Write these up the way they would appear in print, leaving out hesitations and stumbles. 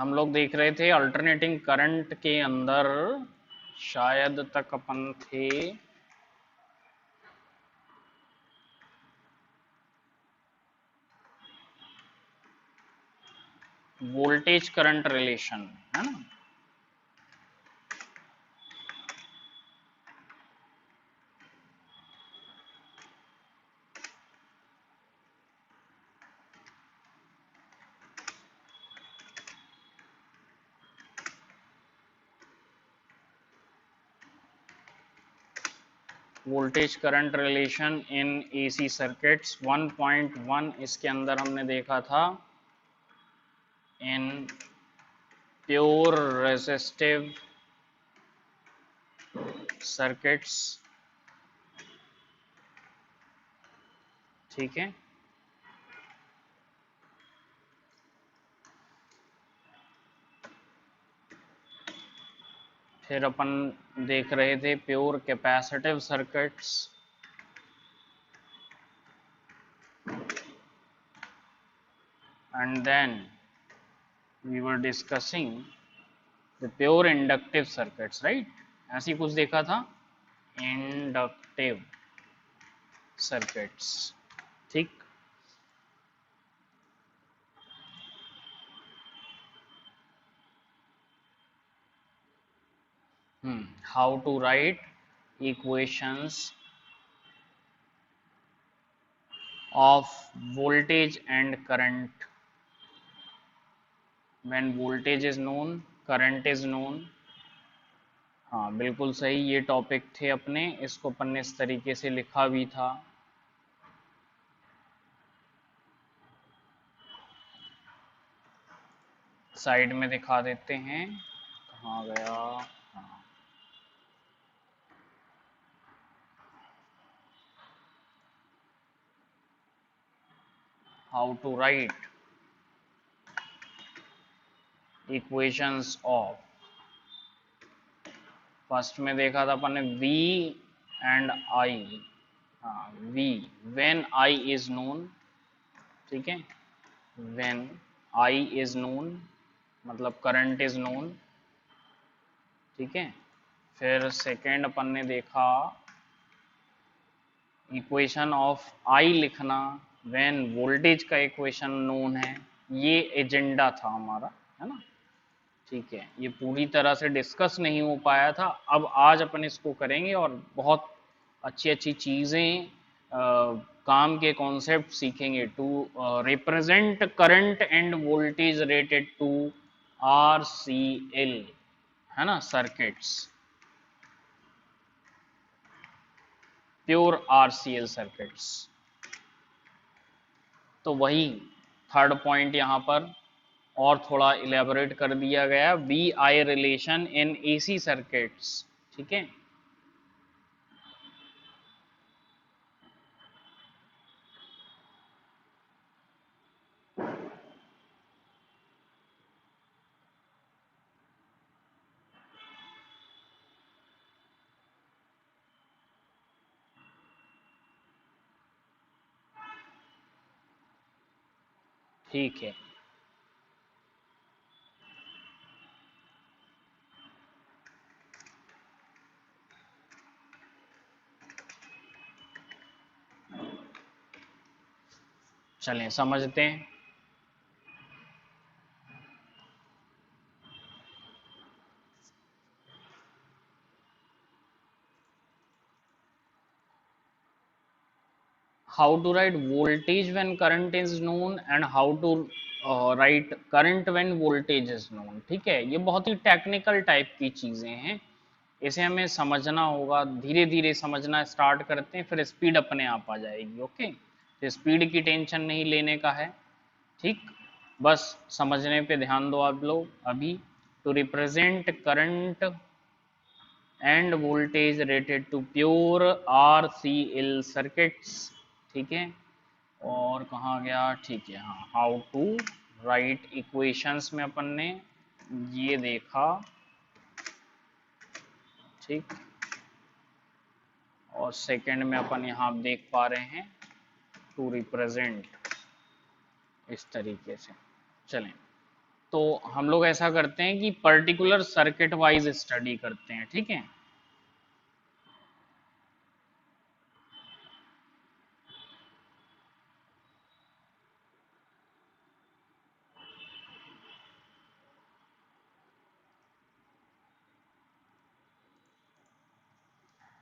हम लोग देख रहे थे अल्टरनेटिंग करंट के अंदर, शायद तक अपन थे वोल्टेज करंट रिलेशन, है ना। Voltage current relation in AC circuits 1.1 इसके अंदर हमने देखा था इन प्योर रेजिस्टिव सर्किट्स, ठीक है। फिर अपन देख रहे थे pure capacitive circuits, and then we were discussing the pure inductive circuits, right? ऐसी कुछ देखा था, इंडक्टिव सर्किट्स, ठीक। How to write equations of voltage and current when voltage is known, current is known। हाँ बिल्कुल सही, ये टॉपिक थे अपने, इसको अपन ने इस तरीके से लिखा भी था। साइड में दिखा देते हैं, कहाँ गया। हाँ, how to write equations of, first में देखा था अपन ने V एंड I। हाँ, V when I is known, ठीक है, व्हेन I इज नोन मतलब करंट इज नोन, ठीक है। फिर सेकेंड अपन ने देखा इक्वेशन ऑफ I लिखना व्हेन वोल्टेज का इक्वेशन नोन है, ये एजेंडा था हमारा, है ना, ठीक है। ये पूरी तरह से डिस्कस नहीं हो पाया था, अब आज अपन इसको करेंगे और बहुत अच्छी अच्छी चीज़ें, काम के कॉन्सेप्ट सीखेंगे to represent current and voltage related to RCL, है ना, सर्किट्स, प्योर RCL सर्किट्स। तो वही थर्ड पॉइंट यहाँ पर और थोड़ा इलेबोरेट कर दिया गया, VI relation in AC circuits, ठीक है। ठीक है, चलें समझते हैं। How to write voltage when current is known and how to write current when voltage is known, ठीक है। ये बहुत ही टेक्निकल टाइप की चीज़ें हैं, इसे हमें समझना होगा, धीरे धीरे समझना स्टार्ट करते हैं, फिर स्पीड अपने आप आ जाएगी। ओके, तो स्पीड की टेंशन नहीं लेने का है, ठीक, बस समझने पे ध्यान दो आप लोग अभी। To represent current and voltage related to pure RCL circuits, ठीक है। और कहाँ गया, ठीक है, हाँ, हाउ टू राइट इक्वेशंस में अपन ने ये देखा, ठीक। और सेकंड में अपन यहाँ देख पा रहे हैं टू रिप्रेजेंट, इस तरीके से। चलें तो हम लोग ऐसा करते हैं कि पर्टिकुलर सर्किट वाइज स्टडी करते हैं, ठीक है।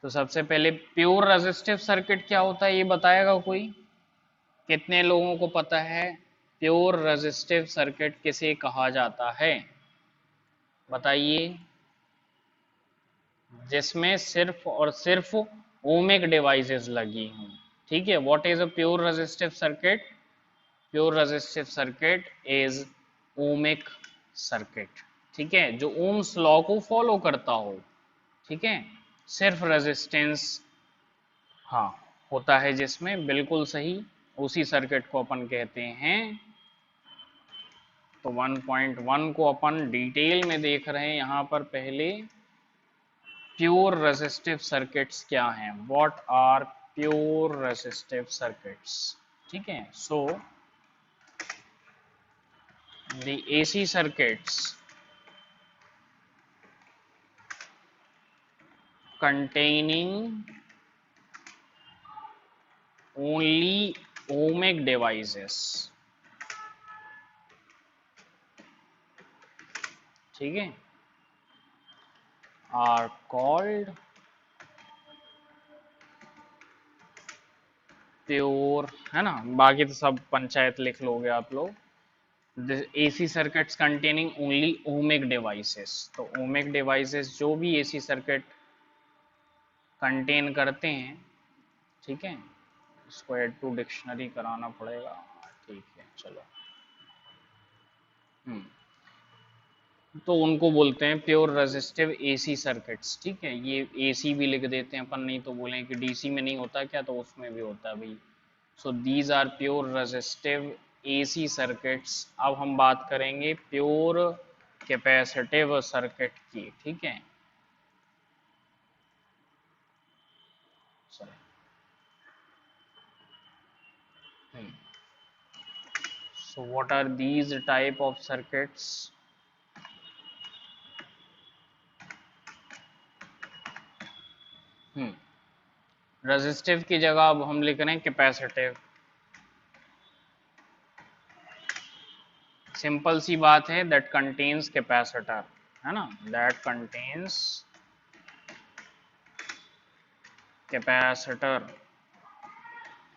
तो सबसे पहले प्योर रेजिस्टिव सर्किट क्या होता है ये बताएगा कोई? कितने लोगों को पता है प्योर रेजिस्टिव सर्किट किसे कहा जाता है? बताइए। जिसमें सिर्फ और सिर्फ ओमिक डिवाइसेस लगी हों, ठीक है। What is a pure resistive circuit? Pure resistive circuit is ohmic circuit, ठीक है, जो ओम्स लॉ को फॉलो करता हो, ठीक है। सिर्फ रेजिस्टेंस, हाँ, होता है जिसमें, बिल्कुल सही, उसी सर्किट को अपन कहते हैं। तो 1.1 को अपन डिटेल में देख रहे हैं यहां पर। पहले प्योर रेजिस्टिव सर्किट्स क्या हैं? What are pure resistive circuits, ठीक है। So the AC circuits containing only ohmic devices, ठीक है, are called प्योर, है ना। बाकी तो सब पंचायत लिख लोगे आप लोग। AC circuits containing only ohmic devices, तो ओमिक डिवाइसेस जो भी एसी सर्किट कंटेन करते हैं, ठीक है। इसको ऐड टू डिक्शनरी कराना पड़ेगा, ठीक है, चलो। तो उनको बोलते हैं प्योर रेजिस्टिव एसी सर्किट्स, ठीक है। ये एसी भी लिख देते हैं अपन, नहीं तो बोलें कि डीसी में नहीं होता क्या, तो उसमें भी होता है भाई। So these are pure resistive AC circuits. अब हम बात करेंगे प्योर कैपेसिटिव सर्किट की, ठीक है। So what are these type of circuits? Resistive की जगह अब हम लिख रहे हैं कैपेसिटिव। सिंपल सी बात है, दैट कंटेन्स कैपेसिटर, है ना, दैट कंटेन्स कैपेसिटर,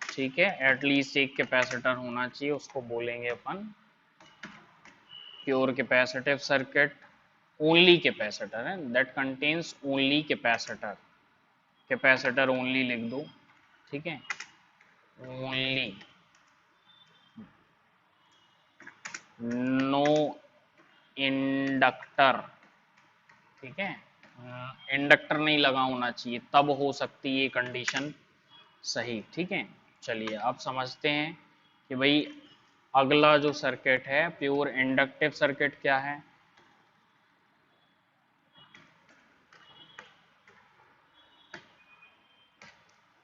ठीक है। एटलीस्ट एक कैपेसिटर होना चाहिए, उसको बोलेंगे अपन pure capacitive circuit. Only capacitor है, that contains only capacitor. Capacitor only लिख दो, ठीक है, ओनली, नो इंडक्टर, ठीक है। इंडक्टर नहीं लगा होना चाहिए, तब हो सकती है कंडीशन सही, ठीक है। चलिए अब समझते हैं कि भाई अगला जो सर्किट है प्योर इंडक्टिव सर्किट क्या है।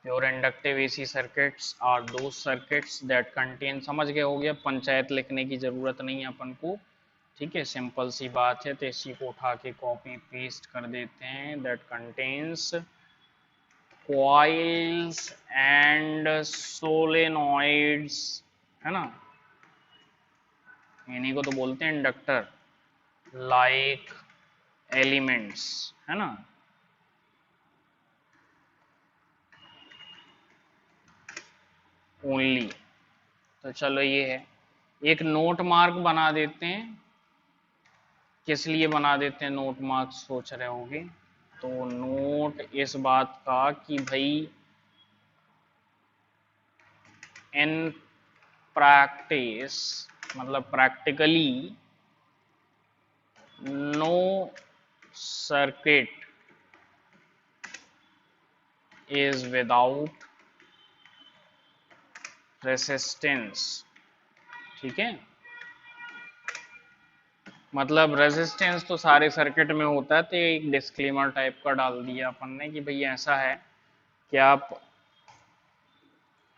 Pure inductive AC circuits are those circuits that contain, समझ गए, हो गया, पंचायत लिखने की जरूरत नहीं है अपन को, ठीक है, सिंपल सी बात है। तो इसी को उठा के कॉपी पेस्ट कर देते हैं। That contains coils and solenoids, है ना, इन्हीं को तो बोलते हैं इंडक्टर लाइक एलिमेंट्स, है ना। ओनली, तो चलो ये है, एक नोट मार्क बना देते हैं। किस लिए बना देते हैं नोट मार्क, सोच रहे होंगे। तो नोट इस बात का कि भाई इन प्रैक्टिस, मतलब practically, no circuit is without resistance, ठीक है। मतलब रेजिस्टेंस तो सारे सर्किट में होता है, तो एक डिस्क्लेमर टाइप का डाल दिया अपन ने कि भाई ऐसा है कि आप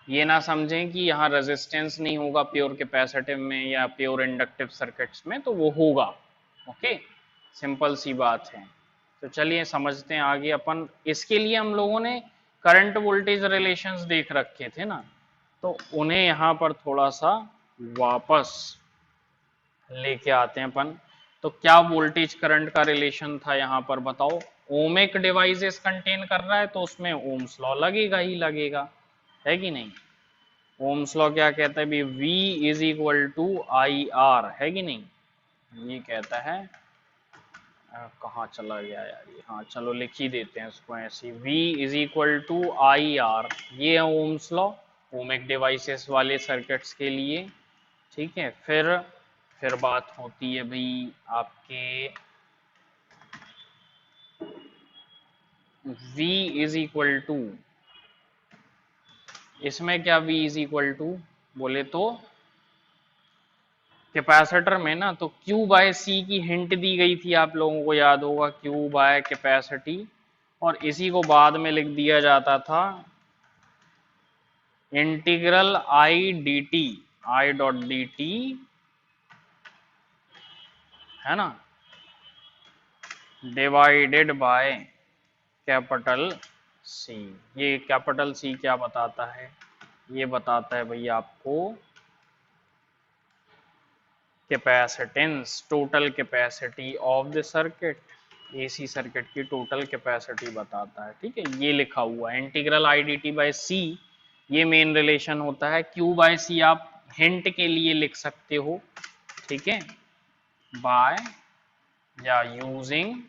ये ना समझें कि यहाँ रेजिस्टेंस नहीं होगा प्योर कैपेसिटिव में या प्योर इंडक्टिव सर्किट्स में, तो वो होगा। ओके, सिंपल सी बात है। तो चलिए समझते हैं आगे अपन। इसके लिए हम लोगों ने करंट वोल्टेज रिलेशंस देख रखे थे ना, तो उन्हें यहाँ पर थोड़ा सा वापस लेके आते हैं अपन। तो क्या वोल्टेज करंट का रिलेशन था यहाँ पर बताओ। ओमिक डिवाइसेस कंटेन कर रहा है तो उसमें ओम्स लॉ लगेगा ही लगेगा, है कि नहीं। ओम्स लॉ क्या कहता है भी, V is equal to I R, है कि नहीं। ये कहता है, कहाँ चला गया यार ये, हाँ चलो लिख ही देते हैं इसको ऐसे, V is equal to I R. ये है ओम्स लॉ ओमिक डिवाइसेस वाले सर्किट्स के लिए। ठीक है, फिर बात होती है भाई आपके V इज इक्वल टू, इसमें क्या V इज इक्वल टू बोले तो कैपेसिटर में ना, तो Q बाय C की हिंट दी गई थी, आप लोगों को याद होगा, Q बाय कैपेसिटी, और इसी को बाद में लिख दिया जाता था integral I D T, I dot D T, है ना, डिवाइडेड बाय कैपिटल सी। ये कैपिटल सी क्या बताता है, ये बताता है भैया आपको capacitance, total capacity of the circuit, AC circuit की टोटल कैपेसिटी बताता है। ठीक है, ये लिखा हुआ है integral I D T by C, ये मेन रिलेशन होता है। क्यू बाय सी आप हिंट के लिए लिख सकते हो, ठीक है, बाय या using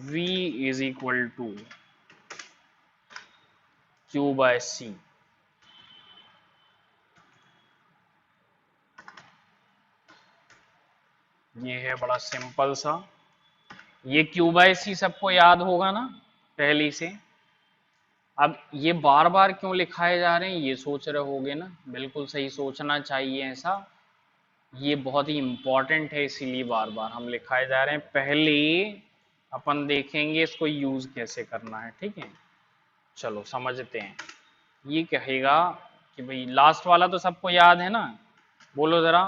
V is equal to Q by C. ये है बड़ा सिंपल सा, ये क्यू बाय सी सबको याद होगा ना पहली से। अब ये बार बार क्यों लिखाए जा रहे हैं ये सोच रहे होगे ना, बिल्कुल सही सोचना चाहिए ऐसा, ये बहुत ही इंपॉर्टेंट है इसीलिए बार बार हम लिखाए जा रहे हैं। पहले अपन देखेंगे इसको यूज कैसे करना है, ठीक है, चलो समझते हैं। ये कहेगा कि भाई लास्ट वाला तो सबको याद है ना, बोलो जरा।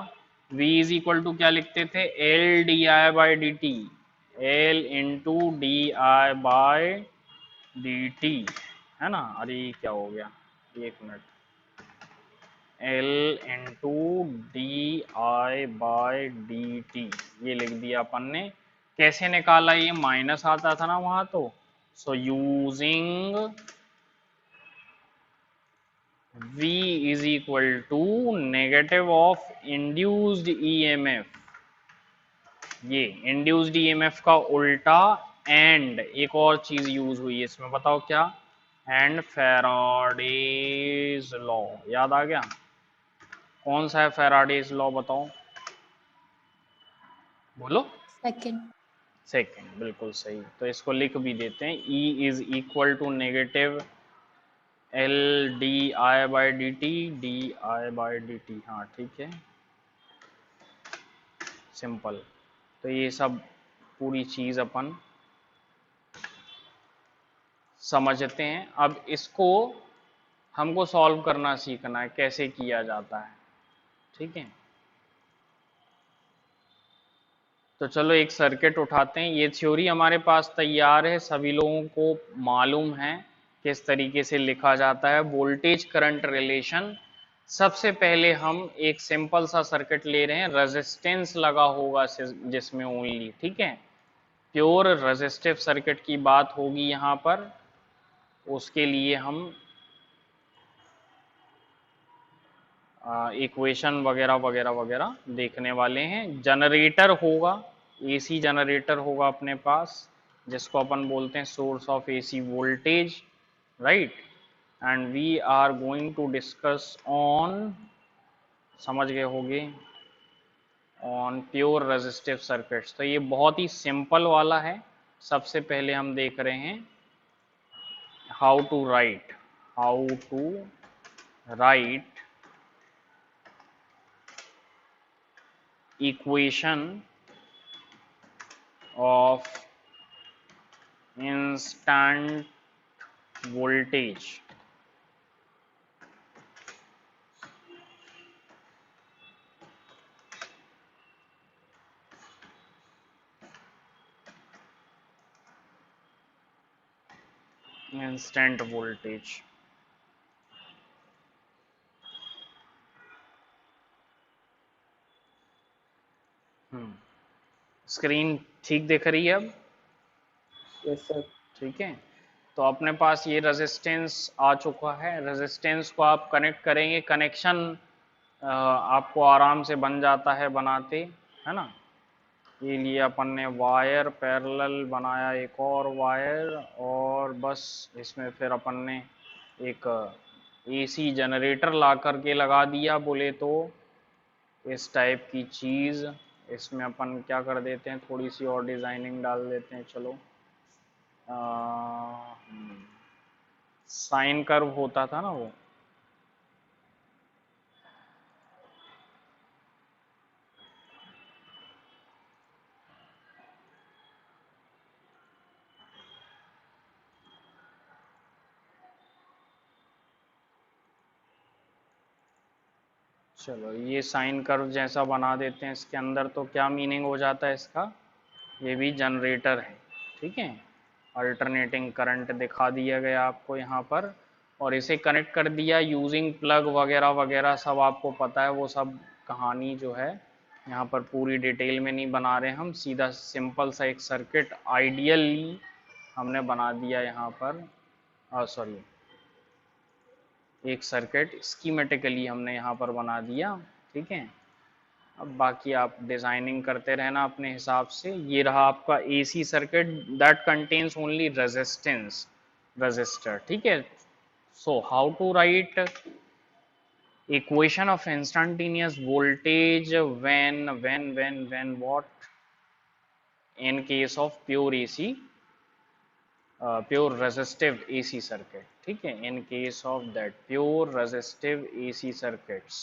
V इज इक्वल टू क्या लिखते थे, L D I by D T, L into D I by D T, है ना। अरे क्या हो गया, एक minute, L into D I by D T, ये लिख दिया अपन ने। कैसे निकाला, ये माइनस आता था ना वहां, तो so using V is equal to negative of induced EMF, ये इंड्यूस्ड ईएमएफ का उल्टा, एंड एक और चीज यूज हुई है इसमें, बताओ क्या, एंड फैराडेज लॉ, याद आ गया। कौन सा है फैराडेज लॉ बताओ, बोलो। सेकंड। सेकंड, बिल्कुल सही। तो इसको लिख भी देते हैं, E is equal to negative L D I by D T, D I by D T, हाँ ठीक है, सिंपल। तो ये सब पूरी चीज अपन समझते हैं। अब इसको हमको सॉल्व करना सीखना है, कैसे किया जाता है, ठीक है। तो चलो एक सर्किट उठाते हैं, ये थ्योरी हमारे पास तैयार है, सभी लोगों को मालूम है किस तरीके से लिखा जाता है वोल्टेज करंट रिलेशन। सबसे पहले हम एक सिंपल सा सर्किट ले रहे हैं, रेजिस्टेंस लगा होगा जिसमें ओनली, ठीक है, प्योर रेजिस्टिव सर्किट की बात होगी यहाँ पर। उसके लिए हम इक्वेशन वगैरह वगैरह वगैरह देखने वाले हैं। जनरेटर होगा, एसी जनरेटर होगा अपने पास, जिसको अपन बोलते हैं source of AC voltage, right. And we are going to discuss on, समझ गए होगे, ऑन प्योर रेजिस्टिव सर्किट्स। तो ये बहुत ही सिंपल वाला है। सबसे पहले हम देख रहे हैं how to write, how to write equation of instant voltage instant voltage. Screen ठीक दिख रही है अब? Yes sir. ठीक है, तो अपने पास ये रेजिस्टेंस आ चुका है। रेजिस्टेंस को आप कनेक्ट करेंगे, कनेक्शन आपको आराम से बन जाता है बनाते, है ना। ये लिए अपन ने वायर पैरेलल बनाया, एक और वायर, और बस इसमें फिर अपन ने एक एसी जनरेटर ला करके लगा दिया बोले तो, इस टाइप की चीज़। इसमें अपन क्या कर देते हैं, थोड़ी सी और डिज़ाइनिंग डाल देते हैं। चलो, साइन कर्व होता था ना वो, चलो ये साइन कर्व जैसा बना देते हैं इसके अंदर। तो क्या मीनिंग हो जाता है इसका, ये भी जनरेटर है, ठीक है। अल्टरनेटिंग करंट दिखा दिया गया आपको यहाँ पर, और इसे कनेक्ट कर दिया यूजिंग प्लग वगैरह वगैरह, सब आपको पता है वो सब कहानी जो है। यहाँ पर पूरी डिटेल में नहीं बना रहे हम, सीधा सिंपल सा एक सर्किट आइडियली हमने बना दिया यहाँ पर। सॉरी, एक सर्किट स्कीमेटिकली हमने यहाँ पर बना दिया, ठीक है। अब बाकी आप डिजाइनिंग करते रहना अपने हिसाब से। ये रहा आपका AC circuit that contains only resistance, resistor, ठीक है। So how to write equation of instantaneous voltage when what, in case of pure AC, pure resistive AC circuit, ठीक है। in case of that pure resistive AC circuits,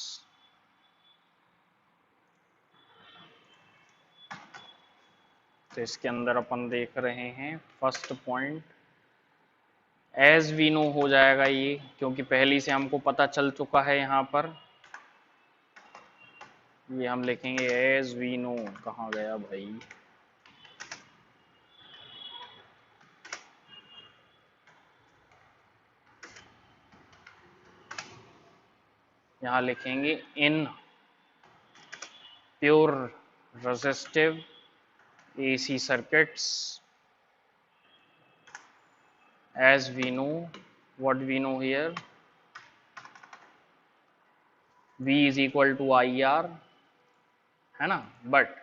तो इसके अंदर अपन देख रहे हैं first point, as we know हो जाएगा ये, क्योंकि पहले से हमको पता चल चुका है। यहाँ पर ये हम लिखेंगे एज वी नो, कहाँ गया भाई, यहाँ लिखेंगे in pure resistive AC circuits, as we know, what we know here, V is equal to IR, है ना। बट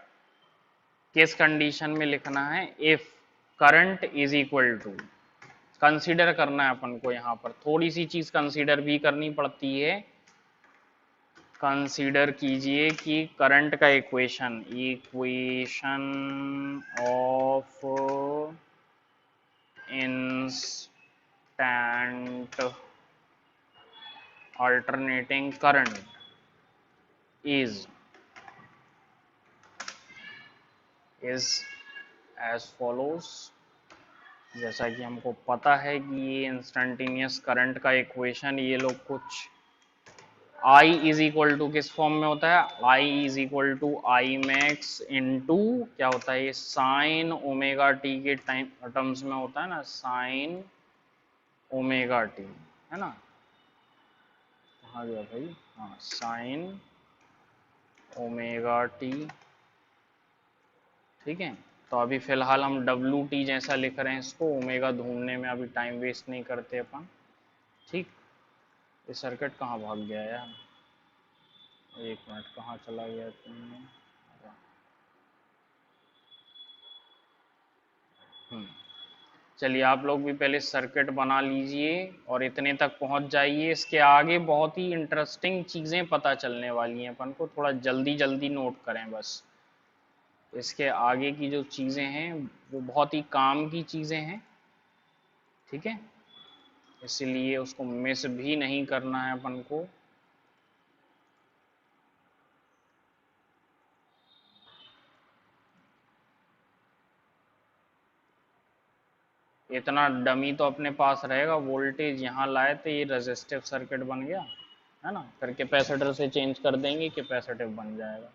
किस कंडीशन में लिखना है, if current is equal to, consider करना है अपन को यहाँ पर, थोड़ी सी चीज कंसीडर भी करनी पड़ती है। कंसीडर कीजिए कि करंट का equation, equation of instant alternating current is as follows। जैसा कि हमको पता है कि ये इंस्टेंटेनियस करंट का इक्वेशन, ये लोग कुछ I इज इक्वल टू किस फॉर्म में होता है, I is equal to I max into क्या होता है, ये साइन ओमेगा टी के टाइम टर्म्स में होता है ना, साइन ओमेगा टी, है ना। कहाँ गया भाई, हाँ, साइन ओमेगा टी, ठीक है। तो अभी फिलहाल हम डब्ल्यू टी जैसा लिख रहे हैं इसको, ओमेगा ढूंढने में अभी टाइम वेस्ट नहीं करते अपन, ठीक। ये सर्किट कहाँ भाग गया यार, एक मिनट, कहाँ चला गया तुमने। चलिए आप लोग भी पहले सर्किट बना लीजिए और इतने तक पहुंच जाइए। इसके आगे बहुत ही इंटरेस्टिंग चीज़ें पता चलने वाली हैं अपन को, थोड़ा जल्दी जल्दी नोट करें बस। इसके आगे की जो चीज़ें हैं वो बहुत ही काम की चीज़ें हैं, ठीक है। इसलिए उसको मिस भी नहीं करना है अपन को। इतना डमी तो अपने पास रहेगा, वोल्टेज यहाँ लाए तो ये रेजिस्टिव सर्किट बन गया है ना, फिर कैपेसिटर से चेंज कर देंगे कैपेसिटिव बन जाएगा।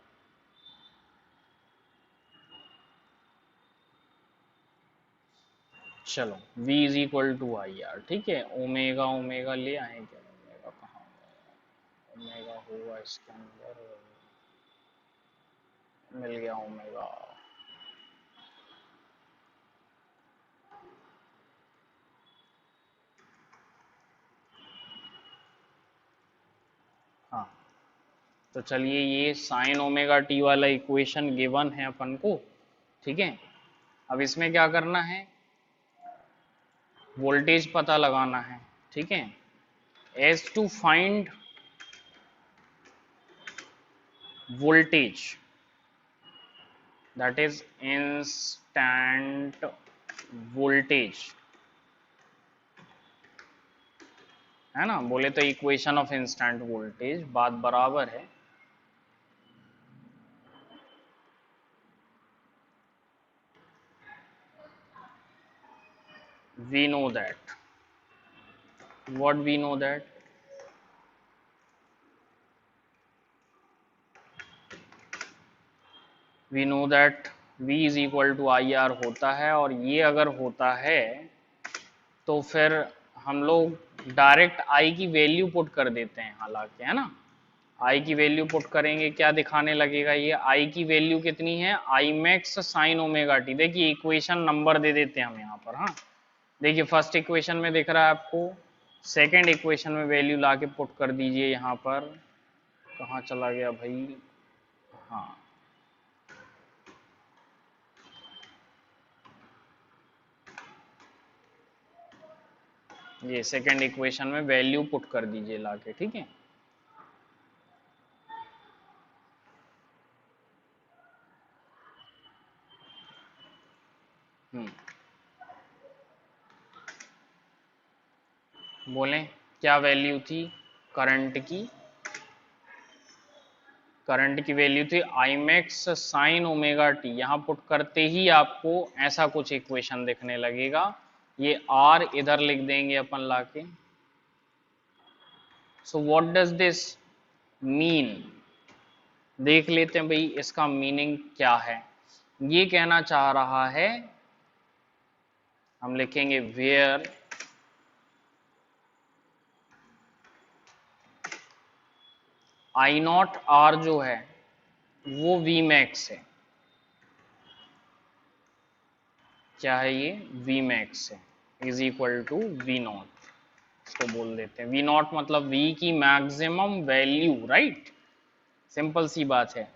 चलो V is equal to I R, ठीक है। ओमेगा ओमेगा ले आए क्या, ओमेगा कहाँ, ओमेगा होगा इसके अंदर, मिल गया ओमेगा। हाँ, तो चलिए ये साइन ओमेगा टी वाला इक्वेशन गिवन है अपन को, ठीक है। अब इसमें क्या करना है, वोल्टेज पता लगाना है, ठीक है। As to find voltage, that is instant voltage, है ना। बोले तो इक्वेशन ऑफ इंस्टेंट वोल्टेज, बात बराबर है। We know that. What we know that? We know that V is equal to IR होता है, और ये अगर होता है तो फिर हम लोग डायरेक्ट I की वैल्यू पुट कर देते हैं, हालांकि है ना। I की वैल्यू पुट करेंगे, क्या दिखाने लगेगा ये, I की वैल्यू कितनी है, I max sine omega T. देखिए इक्वेशन नंबर दे देते हैं हम यहाँ पर। हाँ देखिए फर्स्ट इक्वेशन में दिख रहा है आपको, सेकेंड इक्वेशन में वैल्यू ला के पुट कर दीजिए यहाँ पर। कहाँ चला गया भाई, हाँ ये सेकेंड इक्वेशन में वैल्यू पुट कर दीजिए लाके, ठीक है। बोलें क्या वैल्यू थी करंट की, करंट की वैल्यू थी आई मैक्स साइन ओमेगा टी। यहाँ पुट करते ही आपको ऐसा कुछ इक्वेशन दिखने लगेगा, ये आर इधर लिख देंगे अपन लाके। So what does this mean, देख लेते हैं भाई इसका मीनिंग क्या है। ये कहना चाह रहा है, हम लिखेंगे वेयर आई नॉट आर जो है वो वी मैक्स है। क्या है ये, वी मैक्स है, is equal to V naught, इसको बोल देते हैं वी नॉट, मतलब वी की मैक्सिमम वैल्यू, राइट। सिंपल सी बात है।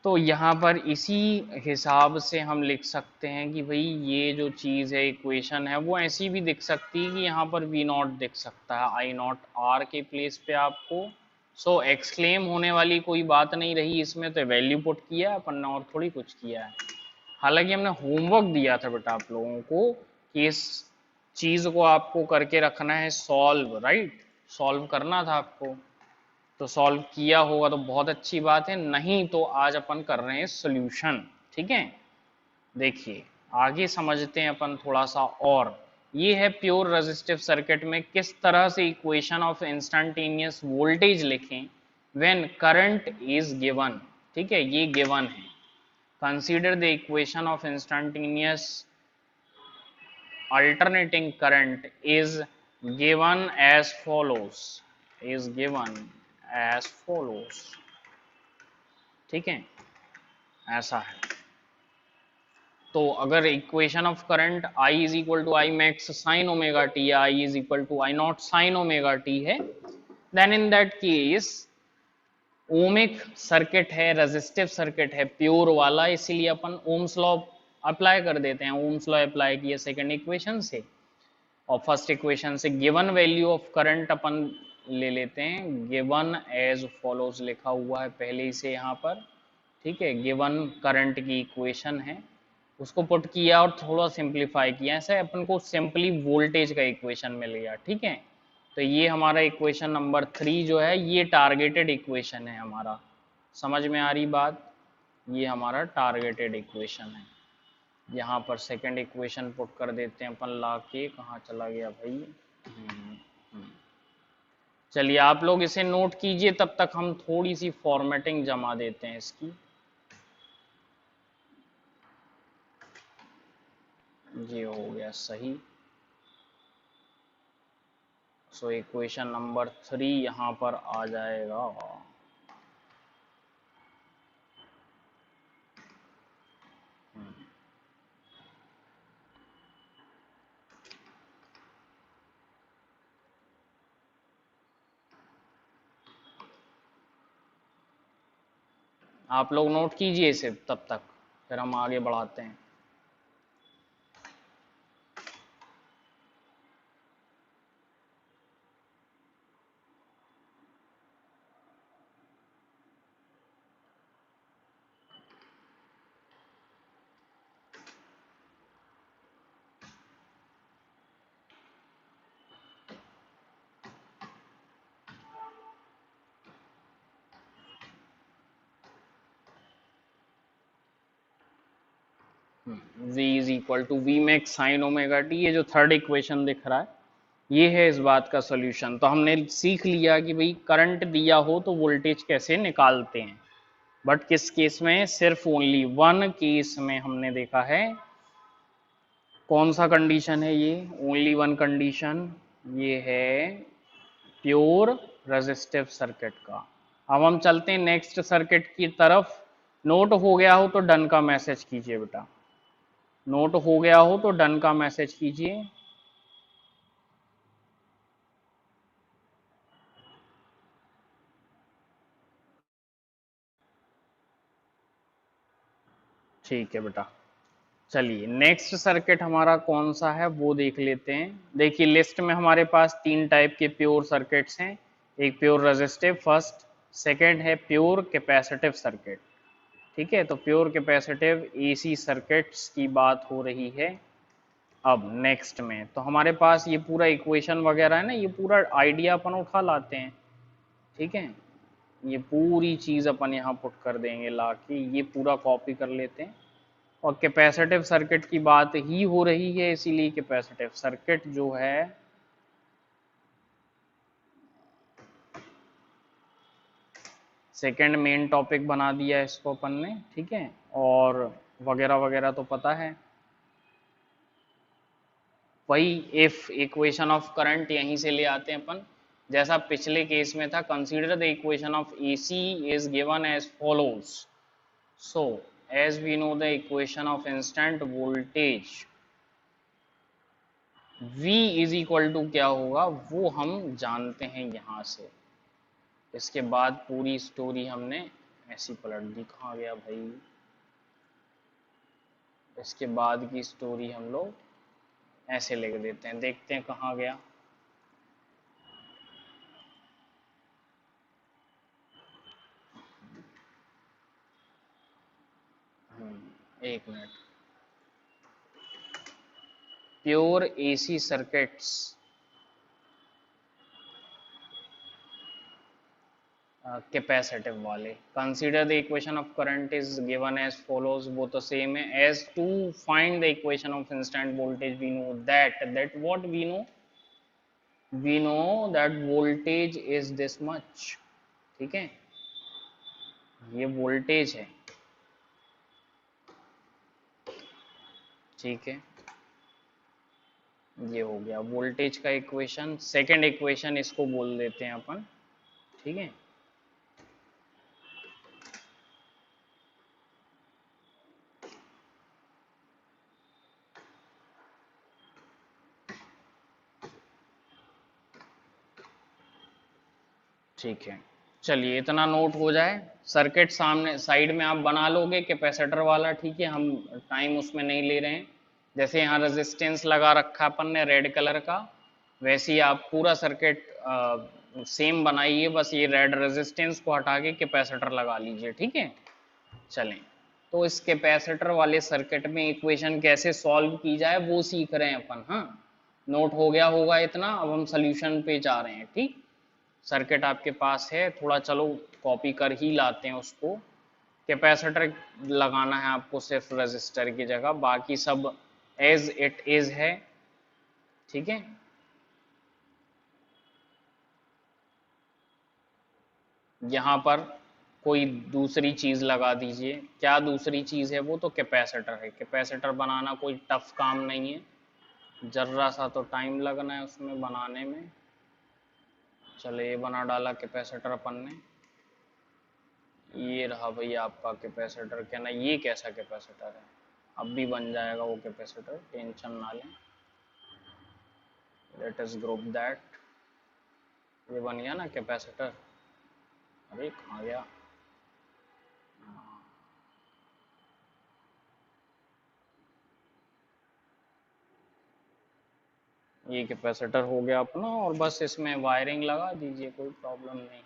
तो यहाँ पर इसी हिसाब से हम लिख सकते हैं कि भाई ये जो चीज़ है इक्वेशन है वो ऐसी भी दिख सकती है कि यहाँ पर वी नॉट दिख सकता है आई नॉट आर के प्लेस पे आपको। सो एक्सक्लेम होने वाली कोई बात नहीं रही इसमें, तो वैल्यू पुट किया अपन ने और थोड़ी कुछ किया है। हालांकि हमने होमवर्क दिया था बेटा आप लोगों को कि इस चीज़ को आपको करके रखना है सॉल्व, राइट, सॉल्व करना था आपको, तो सॉल्व किया होगा तो बहुत अच्छी बात है, नहीं तो आज अपन कर रहे हैं सॉल्यूशन, ठीक है। देखिए आगे समझते हैं अपन थोड़ा सा और। ये है प्योर रेजिस्टिव सर्किट में किस तरह से इक्वेशन ऑफ इंस्टेंटेनियस वोल्टेज लिखें व्हेन करंट इज गिवन, ठीक है, ये गिवन है। Consider the equation of instantaneous alternating current is given as follows, is given as follows, ठीक है, ऐसा है। तो अगर equation of current I is equal to I max sine omega T या I is equal to I naught sine omega T है, then in that case ohmic circuit है, resistive circuit है प्योर वाला, इसीलिए अपन ओम्स लॉ अप्लाई कर देते हैं। ओम्स लॉ अप्लाई किया सेकंड इक्वेशन से, और फर्स्ट इक्वेशन से गिवन वैल्यू ऑफ करंट अपन ले लेते हैं, गिवन एज फॉलोज लिखा हुआ है पहले ही से यहाँ पर, ठीक है। गिवन करंट की इक्वेशन है, उसको पुट किया और थोड़ा सिंप्लीफाई किया, ऐसे अपन को सिंपली वोल्टेज का इक्वेशन मिल गया, ठीक है। तो ये हमारा इक्वेशन नंबर 3 जो है ये टारगेटेड इक्वेशन है हमारा, समझ में आ रही बात, ये हमारा टारगेटेड इक्वेशन है। यहाँ पर सेकंड इक्वेशन पुट कर देते हैं अपन ला के, कहाँ चला गया भाई। हम्म, हम्म। चलिए आप लोग इसे नोट कीजिए, तब तक हम थोड़ी सी फॉर्मेटिंग जमा देते हैं इसकी। ये हो गया सही। सो इक्वेशन नंबर 3 यहाँ पर आ जाएगा। आप लोग नोट कीजिए इसे तब तक, फिर हम आगे बढ़ाते हैं। v is equal to V max sine omega T, ये जो थर्ड इक्वेशन दिख रहा है ये है इस बात का सॉल्यूशन। तो हमने सीख लिया कि भाई करंट दिया हो तो वोल्टेज कैसे निकालते हैं, बट किस केस में, सिर्फ ओनली वन केस में हमने देखा है। कौन सा कंडीशन है ये, ओनली वन कंडीशन, ये है प्योर रेजिस्टिव सर्किट का। अब हम चलते हैं नेक्स्ट सर्किट की तरफ। नोट हो गया हो तो डन का मैसेज कीजिए बेटा, नोट हो गया हो तो डन का मैसेज कीजिए। ठीक है बेटा। चलिए नेक्स्ट सर्किट हमारा कौन सा है वो देख लेते हैं। देखिए लिस्ट में हमारे पास तीन टाइप के प्योर सर्किट्स हैं, एक प्योर रेजिस्टिव फर्स्ट, सेकंड है प्योर कैपेसिटिव सर्किट। ठीक है, तो प्योर कैपेसिटिव एसी सर्किट्स की बात हो रही है। अब नेक्स्ट में तो हमारे पास ये पूरा इक्वेशन वगैरह है ना, ये पूरा आइडिया अपन उठा लाते हैं। ठीक है, ये पूरी चीज अपन यहाँ पुट कर देंगे ला के, ये पूरा कॉपी कर लेते हैं। और कैपेसिटिव सर्किट की बात ही हो रही है, इसीलिए कैपेसिटिव सर्किट जो है सेकंड मेन टॉपिक बना दिया है इसको अपन ने। ठीक है, और वगैरह वगैरह तो पता है। वही इफ इक्वेशन ऑफ करंट यहीं से ले आते हैं अपन, जैसा पिछले केस में था। Consider the equation of AC is given as follows. So as we know the equation of instant voltage v is equal to क्या होगा वो हम जानते हैं यहाँ से। इसके बाद पूरी स्टोरी हमने ऐसी पलट दी, कहाँ गया भाई, इसके बाद की स्टोरी हम लोग ऐसे लिख देते हैं, देखते हैं कहाँ गया। एक minute. Pure AC circuits, capacitive वाले, consider the equation of current is given as follows, वो तो सेम है। As to find the equation of instant voltage we know that what we know that voltage is this much. ठीक है, ये voltage है। ठीक है, ये हो गया वोल्टेज का इक्वेशन। सेकंड इक्वेशन इसको बोल देते हैं अपन। ठीक है, ठीक है। चलिए इतना नोट हो जाए, सर्किट सामने साइड में आप बना लोगे कैपेसिटर वाला। ठीक है, हम टाइम उसमें नहीं ले रहे हैं। जैसे यहाँ रेजिस्टेंस लगा रखा अपन ने रेड कलर का, वैसे ही आप पूरा सर्किट सेम बनाइए, बस ये रेड रेजिस्टेंस को हटा के कैपेसिटर लगा लीजिए। ठीक है, चलें। तो इस कैपेसिटर वाले सर्किट में इक्वेशन कैसे सॉल्व की जाए वो सीख रहे हैं अपन। हाँ, नोट हो गया होगा इतना, अब हम सोल्यूशन पे जा रहे हैं। ठीक, सर्किट आपके पास है, थोड़ा चलो कॉपी कर ही लाते हैं उसको। कैपेसिटर लगाना है आपको सिर्फ रजिस्टर की जगह, बाकी सब एज इट इज है, ठीक है। यहां पर कोई दूसरी चीज लगा दीजिए। क्या दूसरी चीज है? वो तो कैपेसिटर है। कैपेसिटर बनाना कोई टफ काम नहीं है, जर्रा सा तो टाइम लगना है उसमें बनाने में। चलो ये बना डाला कैपेसिटर अपन ने। ये रहा भैया आपका कैपेसिटर। क्या ना, ये कैसा कैपेसिटर है? अब भी बन जाएगा वो कैपेसिटर, टेंशन ना लें। Let us group that. ये बन गया ना कैपेसिटर। अरे कहाँ गया? ये कैपेसिटर हो गया अपना, और बस इसमें वायरिंग लगा दीजिए, कोई प्रॉब्लम नहीं।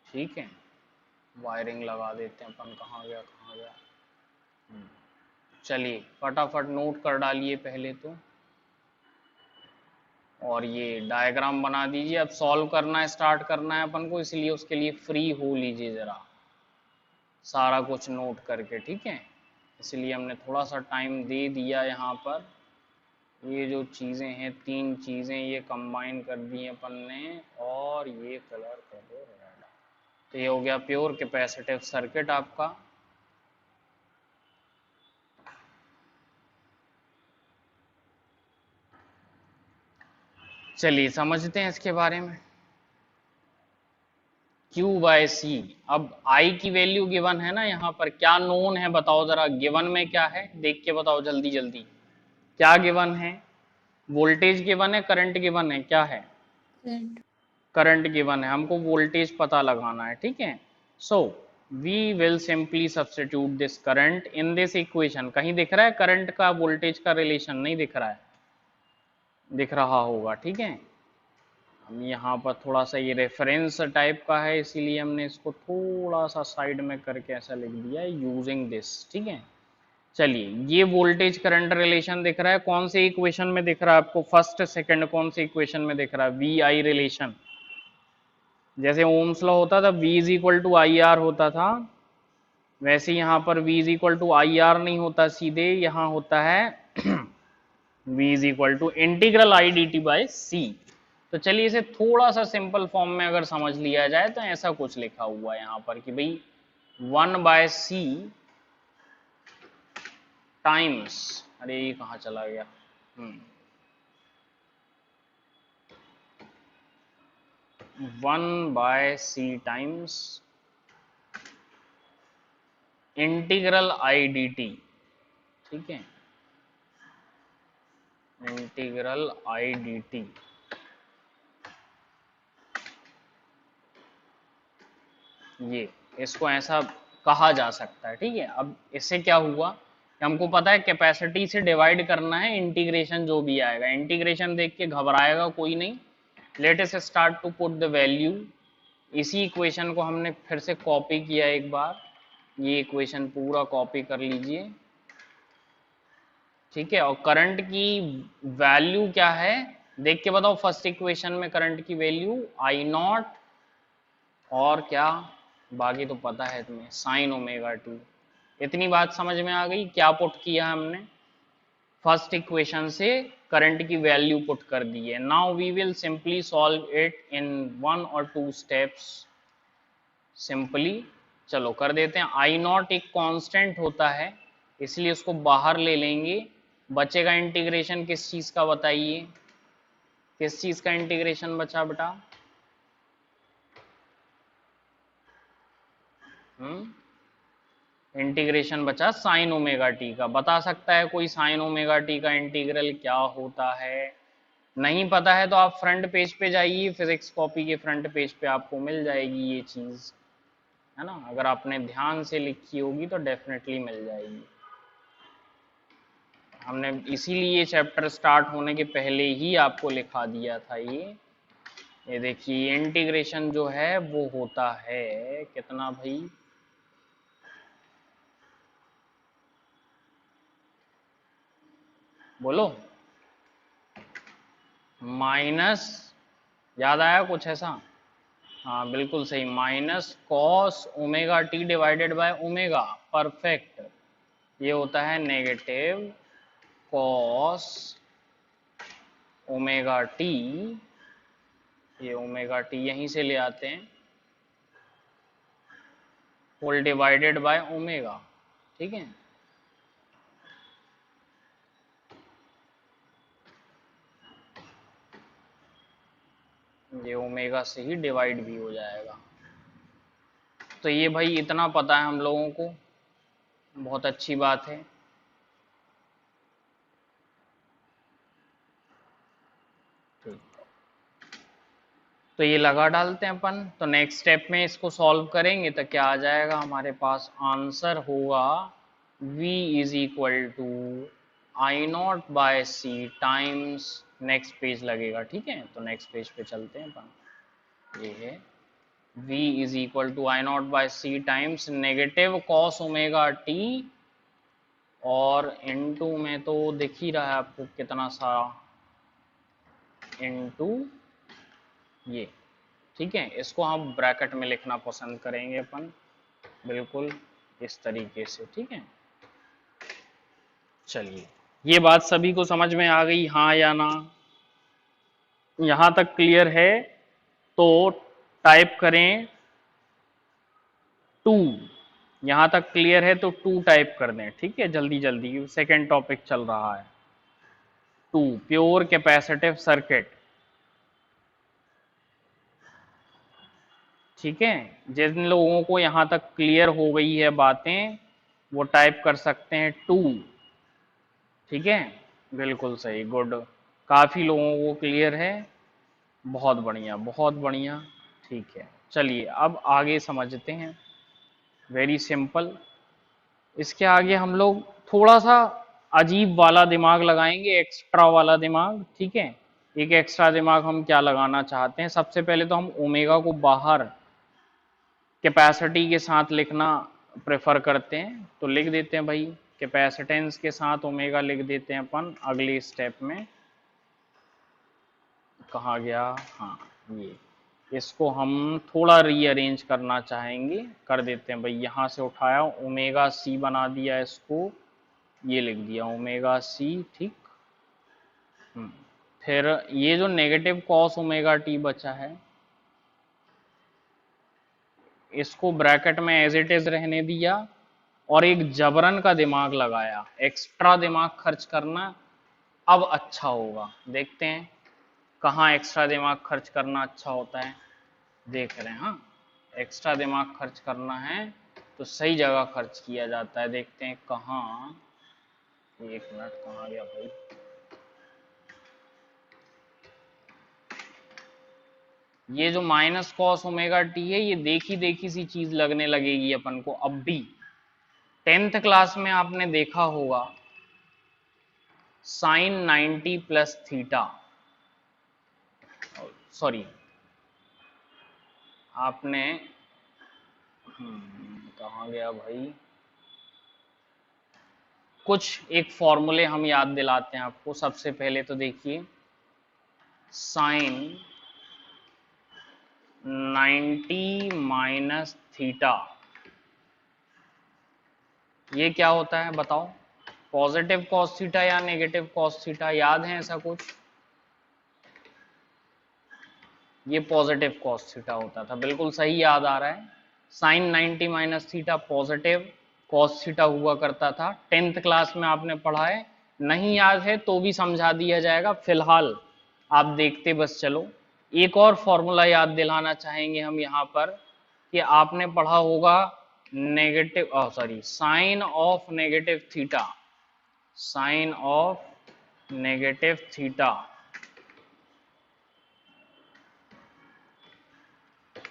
ठीक है, वायरिंग लगा देते हैं अपन। कहाँ गया, कहाँ गया? चलिए फटाफट नोट कर डालिए पहले तो, और ये डायग्राम बना दीजिए। अब सॉल्व करना स्टार्ट करना है अपन को, इसलिए उसके लिए फ्री हो लीजिए जरा, सारा कुछ नोट करके, ठीक है। इसलिए हमने थोड़ा सा टाइम दे दिया यहाँ पर। ये जो चीज़ें हैं, तीन चीज़ें ये कंबाइन कर दी अपन ने, और ये कलर कर दो रेड। तो ये हो गया प्योर कैपेसिटिव सर्किट आपका। चलिए समझते हैं इसके बारे में। Q बाय सी। अब I की वैल्यू गिवन है ना, यहाँ पर क्या नोन है बताओ जरा। गिवन में क्या है देख के बताओ जल्दी जल्दी। क्या गिवन है? वोल्टेज गिवन है, करंट गिवन है, क्या है? करंट। करंट गिवन है, हमको वोल्टेज पता लगाना है, ठीक है। So we will simply substitute this current in this equation. कहीं दिख रहा है करंट का वोल्टेज का रिलेशन? नहीं दिख रहा है, दिख रहा होगा, ठीक है। हम यहाँ पर थोड़ा सा, ये रेफरेंस टाइप का है इसीलिए हमने इसको थोड़ा सा साइड में करके ऐसा लिख दिया है, यूजिंग दिस, ठीक है। चलिए ये वोल्टेज करंट रिलेशन दिख रहा है, कौन से इक्वेशन में दिख रहा है आपको? फर्स्ट सेकंड कौन से इक्वेशन में दिख रहा है? V I relation. जैसे ओम्स लॉ होता था V is equal to I R होता था, वैसे यहाँ पर V is equal to I R नहीं होता, सीधे यहाँ होता है V is equal to integral I D T by C. तो चलिए इसे थोड़ा सा सिंपल फॉर्म में अगर समझ लिया जाए तो ऐसा कुछ लिखा हुआ है यहाँ पर कि भाई 1/c टाइम्स, अरे ये कहाँ चला गया, 1/c times integral I D T, ठीक है, इंटीग्रल आई डी टी। ये इसको ऐसा कहा जा सकता है, ठीक है। अब इससे क्या हुआ कि हमको पता है कैपेसिटी से डिवाइड करना है, इंटीग्रेशन जो भी आएगा, इंटीग्रेशन देख के घबराएगा कोई नहीं। Let us start to put the value. इसी इक्वेशन को हमने फिर से कॉपी किया एक बार, ये इक्वेशन पूरा कॉपी कर लीजिए, ठीक है। और करंट की वैल्यू क्या है देख के बताओ। फर्स्ट इक्वेशन में करंट की वैल्यू आई नॉट, और क्या बाकी तो पता है तुम्हें, साइन ओमेगा टी। इतनी बात समझ में आ गई? क्या पुट किया हमने? फर्स्ट इक्वेशन से करंट की वैल्यू पुट कर दी है। Now we will simply solve it in 1 और 2 स्टेप्स सिंपली। चलो कर देते हैं। आई नॉट एक कांस्टेंट होता है, इसलिए उसको बाहर ले लेंगे। बचेगा इंटीग्रेशन किस चीज का बताइए, किस चीज का इंटीग्रेशन बचा बेटा? इंटीग्रेशन बचा साइन ओमेगा टी का। बता सकता है कोई साइन ओमेगा टी का इंटीग्रल क्या होता है? नहीं पता है तो आप फ्रंट पेज पे जाइए, फिजिक्स कॉपी के फ्रंट पेज पे आपको मिल जाएगी ये चीज, है ना। अगर आपने ध्यान से लिखी होगी तो डेफिनेटली मिल जाएगी। हमने इसीलिए चैप्टर स्टार्ट होने के पहले ही आपको लिखा दिया था ये देखिए इंटीग्रेशन जो है वो होता है कितना भाई? बोलो। माइनस, याद आया कुछ ऐसा? हाँ बिल्कुल सही, minus cos omega T divided by omega, perfect. ये होता है नेगेटिव कॉस ओमेगा टी, ये ओमेगा टी यहीं से ले आते हैं, होल डिवाइडेड बाय ओमेगा, ठीक है। ये ओमेगा से ही डिवाइड भी हो जाएगा। तो ये भाई इतना पता है हम लोगों को, बहुत अच्छी बात है। ठीक, तो ये लगा डालते हैं अपन। तो नेक्स्ट स्टेप में इसको सॉल्व करेंगे तो क्या आ जाएगा हमारे पास, आंसर होगा v is equal to I naught by C times, next page लगेगा, ठीक है। तो नेक्स्ट पेज पे चलते हैं अपन। ये है v is equal to I naught by C times negative cos omega T, और इनटू में तो दिख ही रहा है आपको कितना सा, इनटू ये, ठीक है। इसको हम ब्रैकेट में लिखना पसंद करेंगे अपन, बिल्कुल इस तरीके से, ठीक है। चलिए, ये बात सभी को समझ में आ गई, हाँ या ना? यहां तक क्लियर है? तो टाइप करें 2, यहां तक क्लियर है तो 2 टाइप कर दें, ठीक है, जल्दी जल्दी, सेकेंड टॉपिक चल रहा है। 2 प्योर कैपेसिटिव सर्किट, ठीक है। जिन लोगों को यहां तक क्लियर हो गई है बातें, वो टाइप कर सकते हैं 2, ठीक है। बिल्कुल सही, गुड, काफी लोगों को क्लियर है, बहुत बढ़िया बहुत बढ़िया, ठीक है। चलिए अब आगे समझते हैं, वेरी सिंपल। इसके आगे हम लोग थोड़ा सा अजीब वाला दिमाग लगाएंगे, एक्स्ट्रा वाला दिमाग, ठीक है। एक एक्स्ट्रा दिमाग हम क्या लगाना चाहते हैं, सबसे पहले तो हम ओमेगा को बाहर कैपेसिटी के साथ लिखना प्रेफर करते हैं, तो लिख देते हैं भाई कैपेसिटेंस के साथ ओमेगा लिख देते हैं अपन अगले स्टेप में। कहाँ गया, हाँ ये, इसको हम थोड़ा रीअरेंज करना चाहेंगे, कर देते हैं भाई, यहाँ से उठाया ओमेगा सी बना दिया इसको, ये लिख दिया ओमेगा सी, ठीक। फिर ये जो नेगेटिव कॉस ओमेगा टी बचा है, इसको ब्रैकेट में एज इट इज रहने दिया, और एक जबरन का दिमाग लगाया, एक्स्ट्रा दिमाग खर्च करना अब अच्छा होगा। देखते हैं कहाँ एक्स्ट्रा दिमाग खर्च करना अच्छा होता है, देख रहे हैं, हाँ एक्स्ट्रा दिमाग खर्च करना है तो सही जगह खर्च किया जाता है। देखते हैं कहाँ, एक मिनट कहाँ गया भाई, ये जो माइनस कॉस ओमेगा टी है, ये देखी देखी सी चीज लगने लगेगी अपन को अब भी। 10th क्लास में आपने देखा होगा साइन 90 प्लस थीटा, सॉरी आपने, कहाँ गया भाई, कुछ एक फॉर्मूले हम याद दिलाते हैं आपको। सबसे पहले तो देखिए साइन 90 माइनस थीटा, ये क्या होता है बताओ, पॉजिटिव कॉस थीटा या नेगेटिव कॉस थीटा, याद है ऐसा कुछ? ये पॉजिटिव कॉस थीटा होता था, बिल्कुल सही याद आ रहा है। Sine 90 minus theta positive cos theta हुआ करता था, 10th क्लास में आपने पढ़ा है। नहीं याद है तो भी समझा दिया जाएगा, फिलहाल आप देखते बस चलो। एक और फॉर्मूला याद दिलाना चाहेंगे हम यहाँ पर, कि आपने पढ़ा होगा negative, sorry, sine of negative theta, sine of negative theta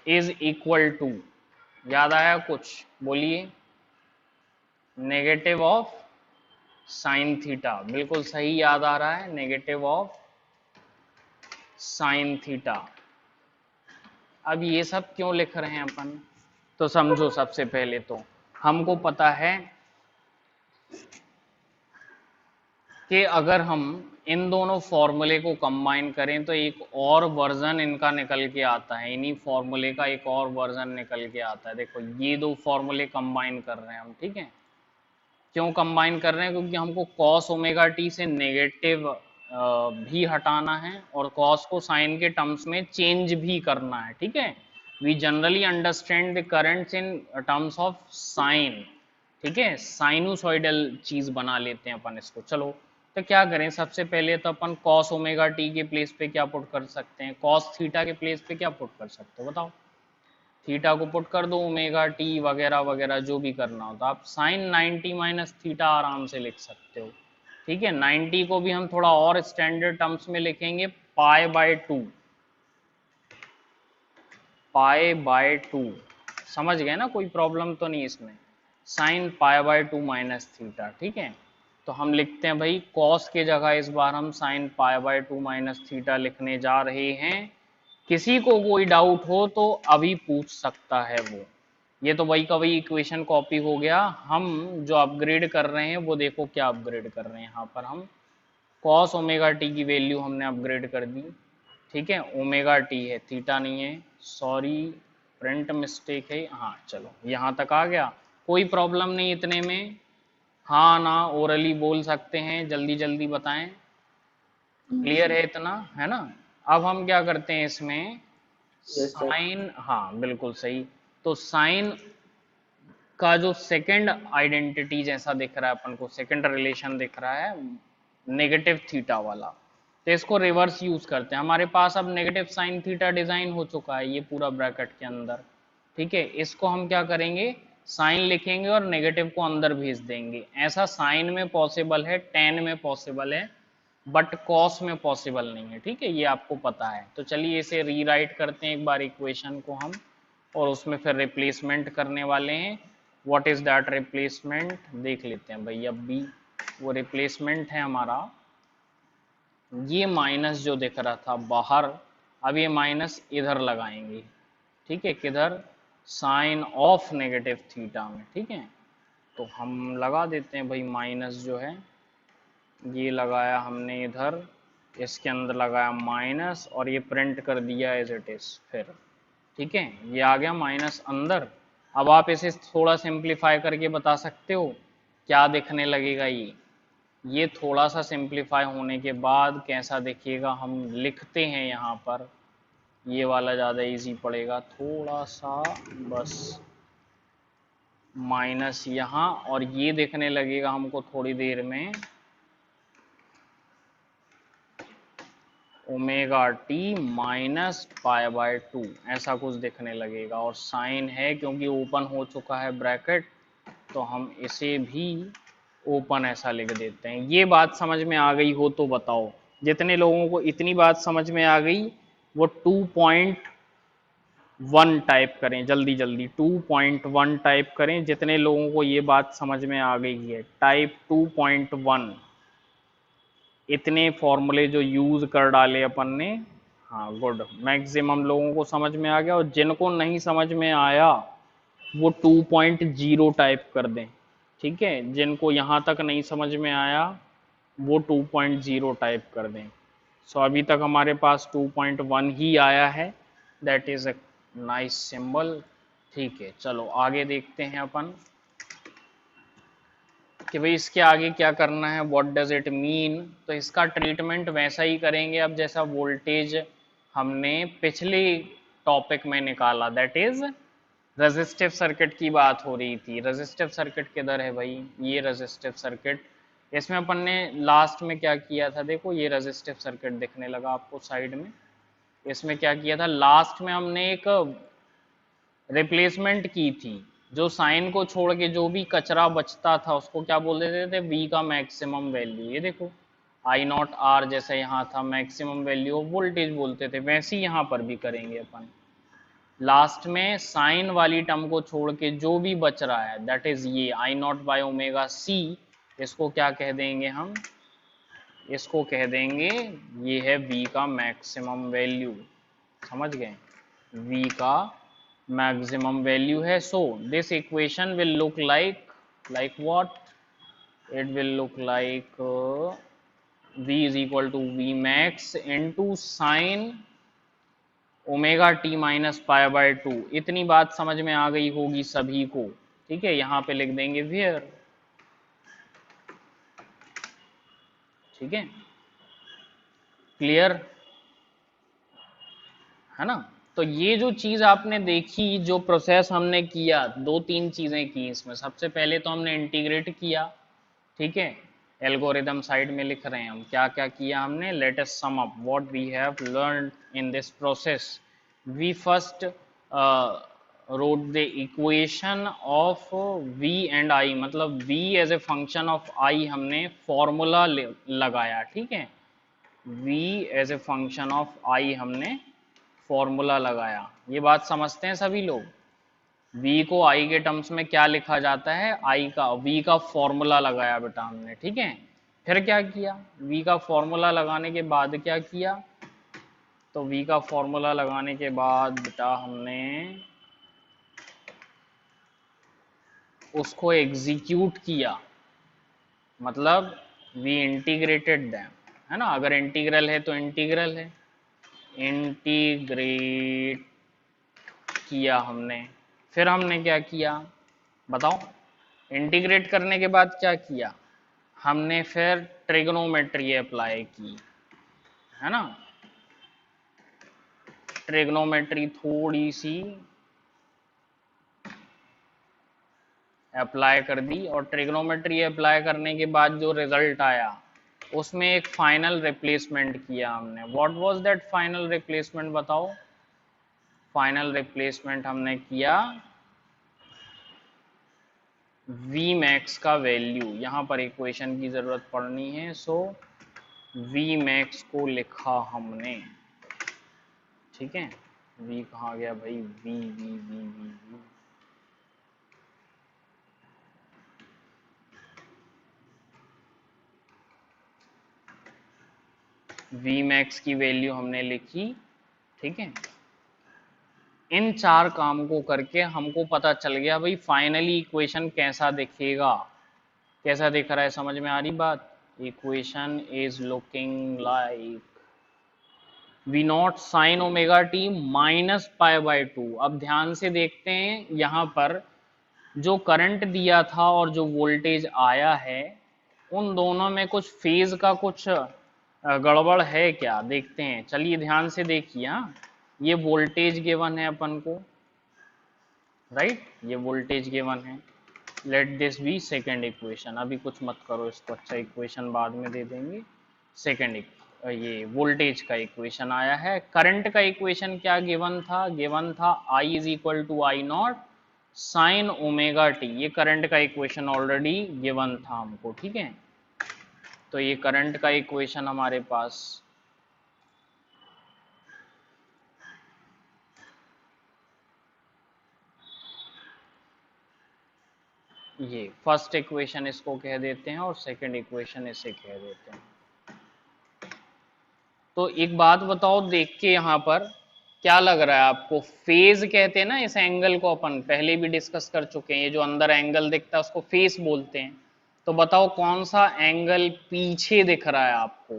is equal to, याद आया कुछ, बोलिए, नेगेटिव ऑफ साइन थीटा, बिल्कुल सही याद आ रहा है, नेगेटिव ऑफ साइन थीटा। अब ये सब क्यों लिख रहे हैं अपन, तो समझो, सबसे पहले तो हमको पता है कि अगर हम इन दोनों फॉर्मूले को कंबाइन करें तो एक और वर्जन इनका निकल के आता है, इन्हीं फॉर्मूले का एक और वर्जन निकल के आता है। देखो ये दो फॉर्मूले कंबाइन कर रहे हैं हम, ठीक है। क्यों कंबाइन कर रहे हैं? क्योंकि हमको कॉस ओमेगा टी से नेगेटिव भी हटाना है और कॉस को साइन के टर्म्स में चेंज भी करना है, ठीक है। We generally understand the currents in terms of sine, ठीक है। साइनोसॉइडल चीज बना लेते हैं अपन इसको। चलो तो क्या करें, सबसे पहले तो अपन कॉस ओमेगा टी के प्लेस पे क्या पुट कर सकते हैं, कॉस थीटा के प्लेस पे क्या पुट कर सकते हो बताओ। थीटा को पुट कर दो, ओमेगा टी वगैरह वगैरह जो भी करना हो, तो आप साइन 90 माइनस थीटा आराम से लिख सकते हो, ठीक है। 90 को भी हम थोड़ा और स्टैंडर्ड टर्म्स में लिखेंगे, पाई बाय 2, पाई बाय 2, समझ गए ना, कोई प्रॉब्लम तो नहीं इसमें। Sine pi by 2 minus theta, ठीक है। तो हम लिखते हैं भाई कॉस के जगह इस बार हम sine pi by 2 minus theta लिखने जा रहे हैं। किसी को कोई डाउट हो तो अभी पूछ सकता है वो। ये तो वही का वही इक्वेशन कॉपी हो गया। हम जो अपग्रेड कर रहे हैं वो देखो क्या अपग्रेड कर रहे हैं, यहाँ पर हम कॉस ओमेगा टी की वैल्यू हमने अपग्रेड कर दी, ठीक है। ओमेगा टी है, थीटा नहीं है, सॉरी प्रिंट मिस्टेक है। हाँ चलो यहाँ तक आ गया, कोई प्रॉब्लम नहीं इतने में। हाँ ना ओरली बोल सकते हैं, जल्दी जल्दी बताएं। क्लियर है इतना, है ना। अब हम क्या करते हैं इसमें, यस सर। साइन, हाँ बिल्कुल सही। तो साइन का जो सेकंड आइडेंटिटी जैसा दिख रहा है अपन को, सेकंड रिलेशन दिख रहा है नेगेटिव थीटा वाला, तो इसको रिवर्स यूज करते हैं। हमारे पास अब नेगेटिव साइन थीटा डिजाइन हो चुका है ये पूरा ब्रैकेट के अंदर, ठीक है। इसको हम क्या करेंगे, साइन लिखेंगे और नेगेटिव को अंदर भेज देंगे। ऐसा साइन में पॉसिबल है, टेन में पॉसिबल है, बट कॉस में पॉसिबल नहीं है, ठीक है, ये आपको पता है। तो चलिए इसे रीराइट करते हैं एक बार इक्वेशन को हम, और उसमें फिर रिप्लेसमेंट करने वाले हैं। व्हाट इज दैट रिप्लेसमेंट देख लेते हैं भाई। अब भी वो रिप्लेसमेंट है हमारा, ये माइनस जो दिख रहा था बाहर, अब ये माइनस इधर लगाएंगे, ठीक है, किधर, साइन ऑफ नेगेटिव थीटा में, ठीक है। तो हम लगा देते हैं भाई माइनस जो है, ये लगाया हमने इधर, इसके अंदर लगाया माइनस और ये प्रिंट कर दिया एज इट इज फिर, ठीक है। ये आ गया माइनस अंदर। अब आप इसे थोड़ा सिंप्लीफाई करके बता सकते हो क्या दिखने लगेगा ये थोड़ा सा सिंप्लीफाई होने के बाद कैसा दिखेगा हम लिखते हैं यहाँ पर। ये वाला ज़्यादा इजी पड़ेगा थोड़ा सा, बस माइनस यहाँ, और ये दिखने लगेगा हमको थोड़ी देर में omega T minus pi by 2, ऐसा कुछ दिखने लगेगा। और साइन है क्योंकि ओपन हो चुका है ब्रैकेट, तो हम इसे भी ओपन ऐसा लिख देते हैं। ये बात समझ में आ गई हो तो बताओ, जितने लोगों को इतनी बात समझ में आ गई वो 2.1 टाइप करें, जल्दी जल्दी 2.1 टाइप करें। जितने लोगों को ये बात समझ में आ गई है टाइप 2.1, इतने फॉर्मूले जो यूज कर डाले अपन ने। हाँ गुड, मैक्सिमम लोगों को समझ में आ गया। और जिनको नहीं समझ में आया वो 2.0 टाइप कर दें, ठीक है। जिनको यहाँ तक नहीं समझ में आया वो 2.0 टाइप कर दें। सो अभी तक हमारे पास 2.1 ही आया है, that is a nice symbol, ठीक है। चलो आगे देखते हैं अपन कि भाई इसके आगे क्या करना है, व्हाट डज इट मीन। तो इसका ट्रीटमेंट वैसा ही करेंगे अब जैसा वोल्टेज हमने पिछले टॉपिक में निकाला, दैट इज रेजिस्टिव सर्किट की बात हो रही थी। रेजिस्टिव सर्किट किधर है भाई, ये रेजिस्टिव सर्किट। इसमें अपन ने लास्ट में क्या किया था, देखो ये रेजिस्टिव सर्किट दिखने लगा आपको साइड में। इसमें क्या किया था, लास्ट में हमने एक रिप्लेसमेंट की थी, जो साइन को छोड़ के जो भी कचरा बचता था उसको क्या बोल देते थे, वी का मैक्सिमम वैल्यू। ये देखो आई नॉट आर जैसे यहाँ था मैक्सिमम वैल्यू ऑफ वोल्टेज बोलते थे, वैसे ही यहाँ पर भी करेंगे अपन। लास्ट में साइन वाली टर्म को छोड़ के जो भी बच रहा है दैट इज ये आई नॉट बाय ओमेगा सी, इसको क्या कह देंगे हम, इसको कह देंगे ये है v का मैक्सिमम वैल्यू, समझ गए, v का मैक्सिमम वैल्यू है। So this equation will look like what, it will look like v is equal to V max into sine omega T minus pi by 2। इतनी बात समझ में आ गई होगी सभी को, ठीक है। यहां पे लिख देंगे वेयर, ठीक है, क्लियर है ना। तो ये जो चीज आपने देखी, जो प्रोसेस हमने किया, दो तीन चीजें की इसमें। सबसे पहले तो हमने इंटीग्रेट किया, ठीक है। एल्गोरिदम साइड में लिख रहे हैं हम, क्या क्या किया हमने। Let us sum up what we have learned in this process. We first wrote the equation of v and I, मतलब v as a function of I हमने फॉर्मूला लगाया, ठीक है। v as a function of I हमने formula लगाया। ये बात समझते हैं सभी लोग। v को I के टर्म्स में क्या लिखा जाता है, I का v का फॉर्मूला लगाया बेटा हमने, ठीक है। फिर क्या किया, v का फॉर्मूला लगाने के बाद क्या किया, तो v का फॉर्मूला लगाने के बाद बेटा हमने उसको एग्जीक्यूट किया, मतलब वी इंटीग्रेटेड दैम, है ना। अगर इंटीग्रल है तो इंटीग्रल है, इंटीग्रेट किया हमने। फिर हमने क्या किया बताओ, इंटीग्रेट करने के बाद क्या किया हमने, फिर ट्रिग्नोमेट्री अप्लाई की, है ना। ट्रिग्नोमेट्री थोड़ी सी अप्लाई कर दी, और ट्रिग्नोमेट्री अप्लाई करने के बाद जो रिजल्ट आया उसमें एक फाइनल रिप्लेसमेंट किया हमने। What was that final replacement बताओ। फाइनल रिप्लेसमेंट हमने किया वी मैक्स का वैल्यू, यहां पर इक्वेशन की जरूरत पड़नी है, सो वी मैक्स को लिखा हमने, ठीक है। वी कहाँ गया भाई, V V V V V V max की वैल्यू हमने लिखी, ठीक है। इन चार काम को करके हमको पता चल गया भाई फाइनली इक्वेशन कैसा दिखेगा। कैसा दिख रहा है, समझ में आ रही बात। Equation is looking like V naught sine omega T minus pi by 2। अब ध्यान से देखते हैं, यहां पर जो करंट दिया था और जो वोल्टेज आया है, उन दोनों में कुछ फेज का कुछ गड़बड़ है क्या, देखते हैं। चलिए ध्यान से देखिए। हाँ, ये वोल्टेज गिवन है अपन को, राइट, ये वोल्टेज गिवन है। Let this be second equation. अभी कुछ मत करो इसको, अच्छा इक्वेशन बाद में दे देंगे। सेकेंड ये वोल्टेज का इक्वेशन आया है। करंट का इक्वेशन क्या गिवन था, गिवन था I is equal to I naught sine omega T. ये करंट का इक्वेशन ऑलरेडी गिवन था हमको, ठीक है। तो ये करंट का इक्वेशन हमारे पास ये फर्स्ट इक्वेशन इसको कह देते हैं, और सेकंड इक्वेशन इसे कह देते हैं। तो एक बात बताओ देख के, यहाँ पर क्या लग रहा है आपको, फेज कहते हैं ना इस एंगल को, अपन पहले भी डिस्कस कर चुके हैं। ये जो अंदर एंगल दिखता है उसको फेस बोलते हैं। तो बताओ कौन सा एंगल पीछे दिख रहा है आपको,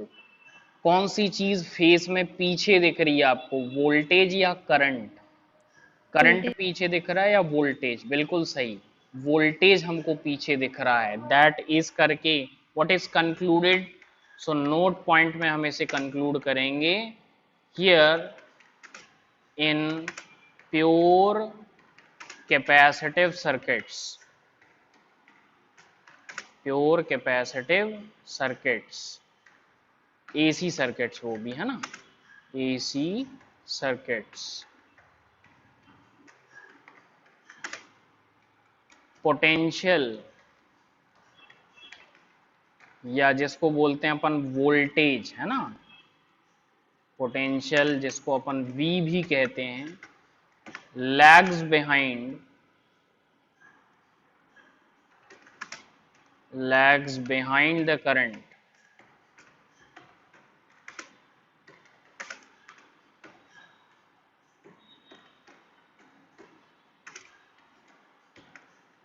कौन सी चीज फेस में पीछे दिख रही है आपको, वोल्टेज या करंट। Current voltage. पीछे दिख रहा है या वोल्टेज, बिल्कुल सही, वोल्टेज हमको पीछे दिख रहा है। दैट इज करके what is concluded, so note point में हम इसे कंक्लूड करेंगे। Here in pure capacitive circuits, pure capacitive circuits, AC circuits वो भी, है ना, एसी सर्किट्स, पोटेंशियल या जिसको बोलते हैं अपन वोल्टेज, है ना, पोटेंशियल जिसको अपन V भी कहते हैं, lags behind, lags behind the current.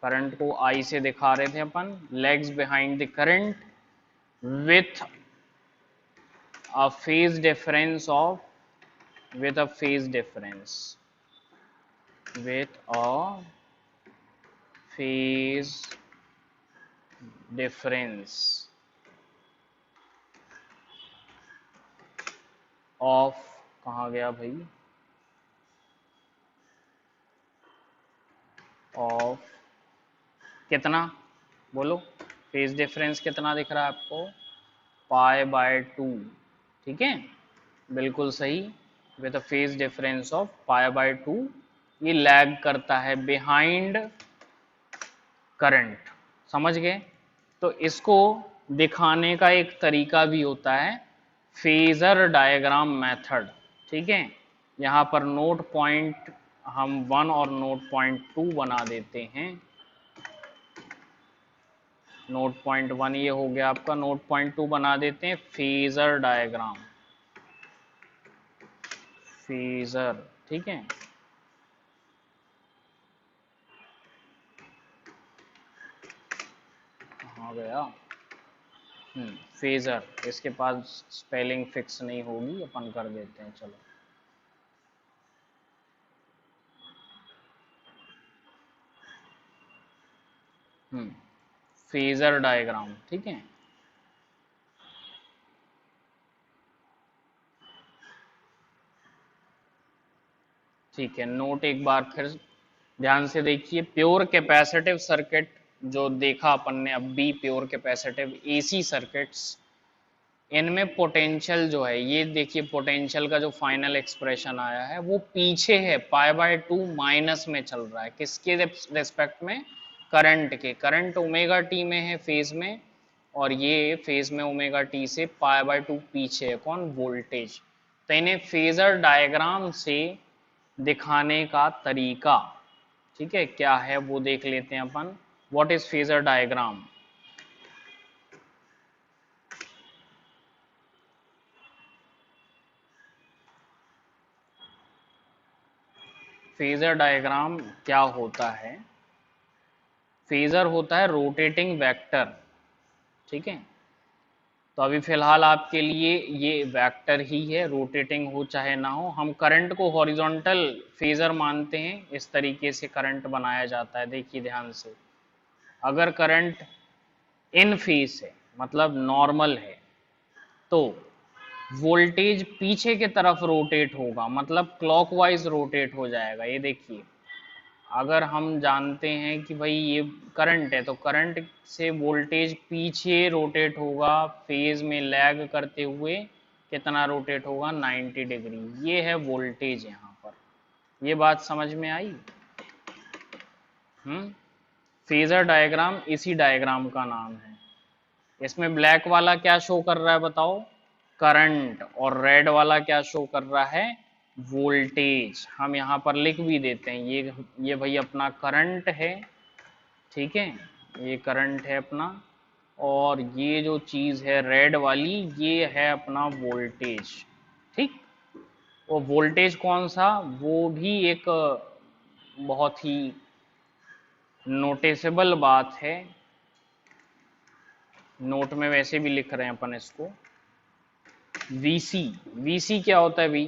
Current को I से दिखा रहे थे अपन, lags behind the current with a phase difference of with a phase difference with a phase difference of, कहाँ गया भाई, ऑफ कितना, बोलो, फेज डिफरेंस कितना दिख रहा है आपको, π/2, ठीक है, बिल्कुल सही, with a phase difference of π/2, ये लैग करता है बिहाइंड करंट, समझ गए। तो इसको दिखाने का एक तरीका भी होता है फेजर डायग्राम मेथड, ठीक है। यहाँ पर नोट पॉइंट हम 1 और नोट पॉइंट 2 बना देते हैं। नोट पॉइंट 1 ये हो गया आपका, नोट पॉइंट 2 बना देते हैं फेजर डायग्राम, फेजर, ठीक है। कहाँ गया, फेजर, इसके पास स्पेलिंग फिक्स नहीं होगी, अपन कर देते हैं, चलो। फेजर डायग्राम, ठीक है। ठीक है, नोट एक बार फिर ध्यान से देखिए, प्योर कैपेसिटिव सर्किट जो देखा अपन ने अब भी, प्योर कैपेसिटिव एसी सर्किट्स, इनमें पोटेंशियल जो है, ये देखिए पोटेंशियल का जो फाइनल एक्सप्रेशन आया है वो पीछे है, π/2 माइनस में चल रहा है, किसके रेस्पेक्ट में, करंट के, करंट ओमेगा टी में है फेज में, और ये फेज में ओमेगा टी से π/2 पीछे है, कौन, वोल्टेज। तो इन्हें फेजर डायग्राम से दिखाने का तरीका, ठीक है, क्या है वो देख लेते हैं अपन। What is phasor diagram, phasor diagram क्या होता है, फेजर होता है रोटेटिंग वेक्टर, ठीक है। तो अभी फिलहाल आपके लिए ये वेक्टर ही है, रोटेटिंग हो चाहे ना हो। हम करंट को हॉरिजॉन्टल फेजर मानते हैं, इस तरीके से करंट बनाया जाता है, देखिए ध्यान से। अगर करंट इन फेज है, मतलब नॉर्मल है, तो वोल्टेज पीछे की तरफ रोटेट होगा, मतलब क्लॉकवाइज रोटेट हो जाएगा, ये देखिए। अगर हम जानते हैं कि भाई ये करंट है, तो करंट से वोल्टेज पीछे रोटेट होगा, फेज में लैग करते हुए कितना रोटेट होगा, 90 डिग्री, ये है वोल्टेज यहाँ पर। ये बात समझ में आई। फेजर डायग्राम इसी डायग्राम का नाम है। इसमें ब्लैक वाला क्या शो कर रहा है बताओ, करंट, और रेड वाला क्या शो कर रहा है, वोल्टेज। हम यहाँ पर लिख भी देते हैं, ये भाई अपना करंट है, ठीक है, ये करंट है अपना, और ये जो चीज है रेड वाली, ये है अपना वोल्टेज, ठीक। वो वोल्टेज कौन सा, वो भी एक बहुत ही नोटिसेबल बात है, नोट में वैसे भी लिख रहे हैं अपन इसको, वीसी। वीसी क्या होता है, वी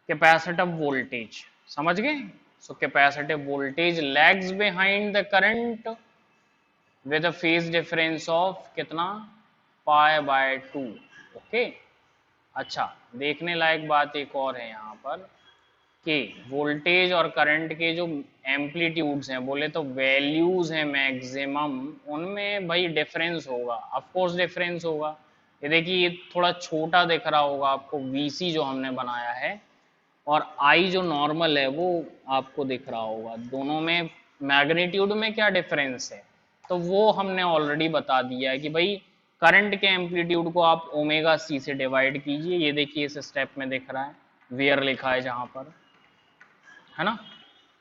कैपेसिटिव वोल्टेज, समझ गए। So capacitive voltage lags behind the current with a phase difference of कितना, π/2, ओके। अच्छा, देखने लायक बात एक और है यहाँ पर कि वोल्टेज और करंट के जो एम्पलीट्यूड्स हैं, बोले तो वैल्यूज हैं मैक्सिमम, उनमें भाई डिफरेंस होगा, ऑफ कोर्स डिफरेंस होगा। ये देखिए, ये थोड़ा छोटा दिख रहा होगा आपको वीसी जो हमने बनाया है, और आई जो नॉर्मल है वो आपको दिख रहा होगा, दोनों में मैग्नीट्यूड में क्या डिफरेंस है। तो वो हमने ऑलरेडी बता दिया है कि भाई करंट के एम्पलीट्यूड को आप ओमेगा सी से डिवाइड कीजिए, ये देखिए इस स्टेप में दिख रहा है, वेयर लिखा है जहां पर, है ना।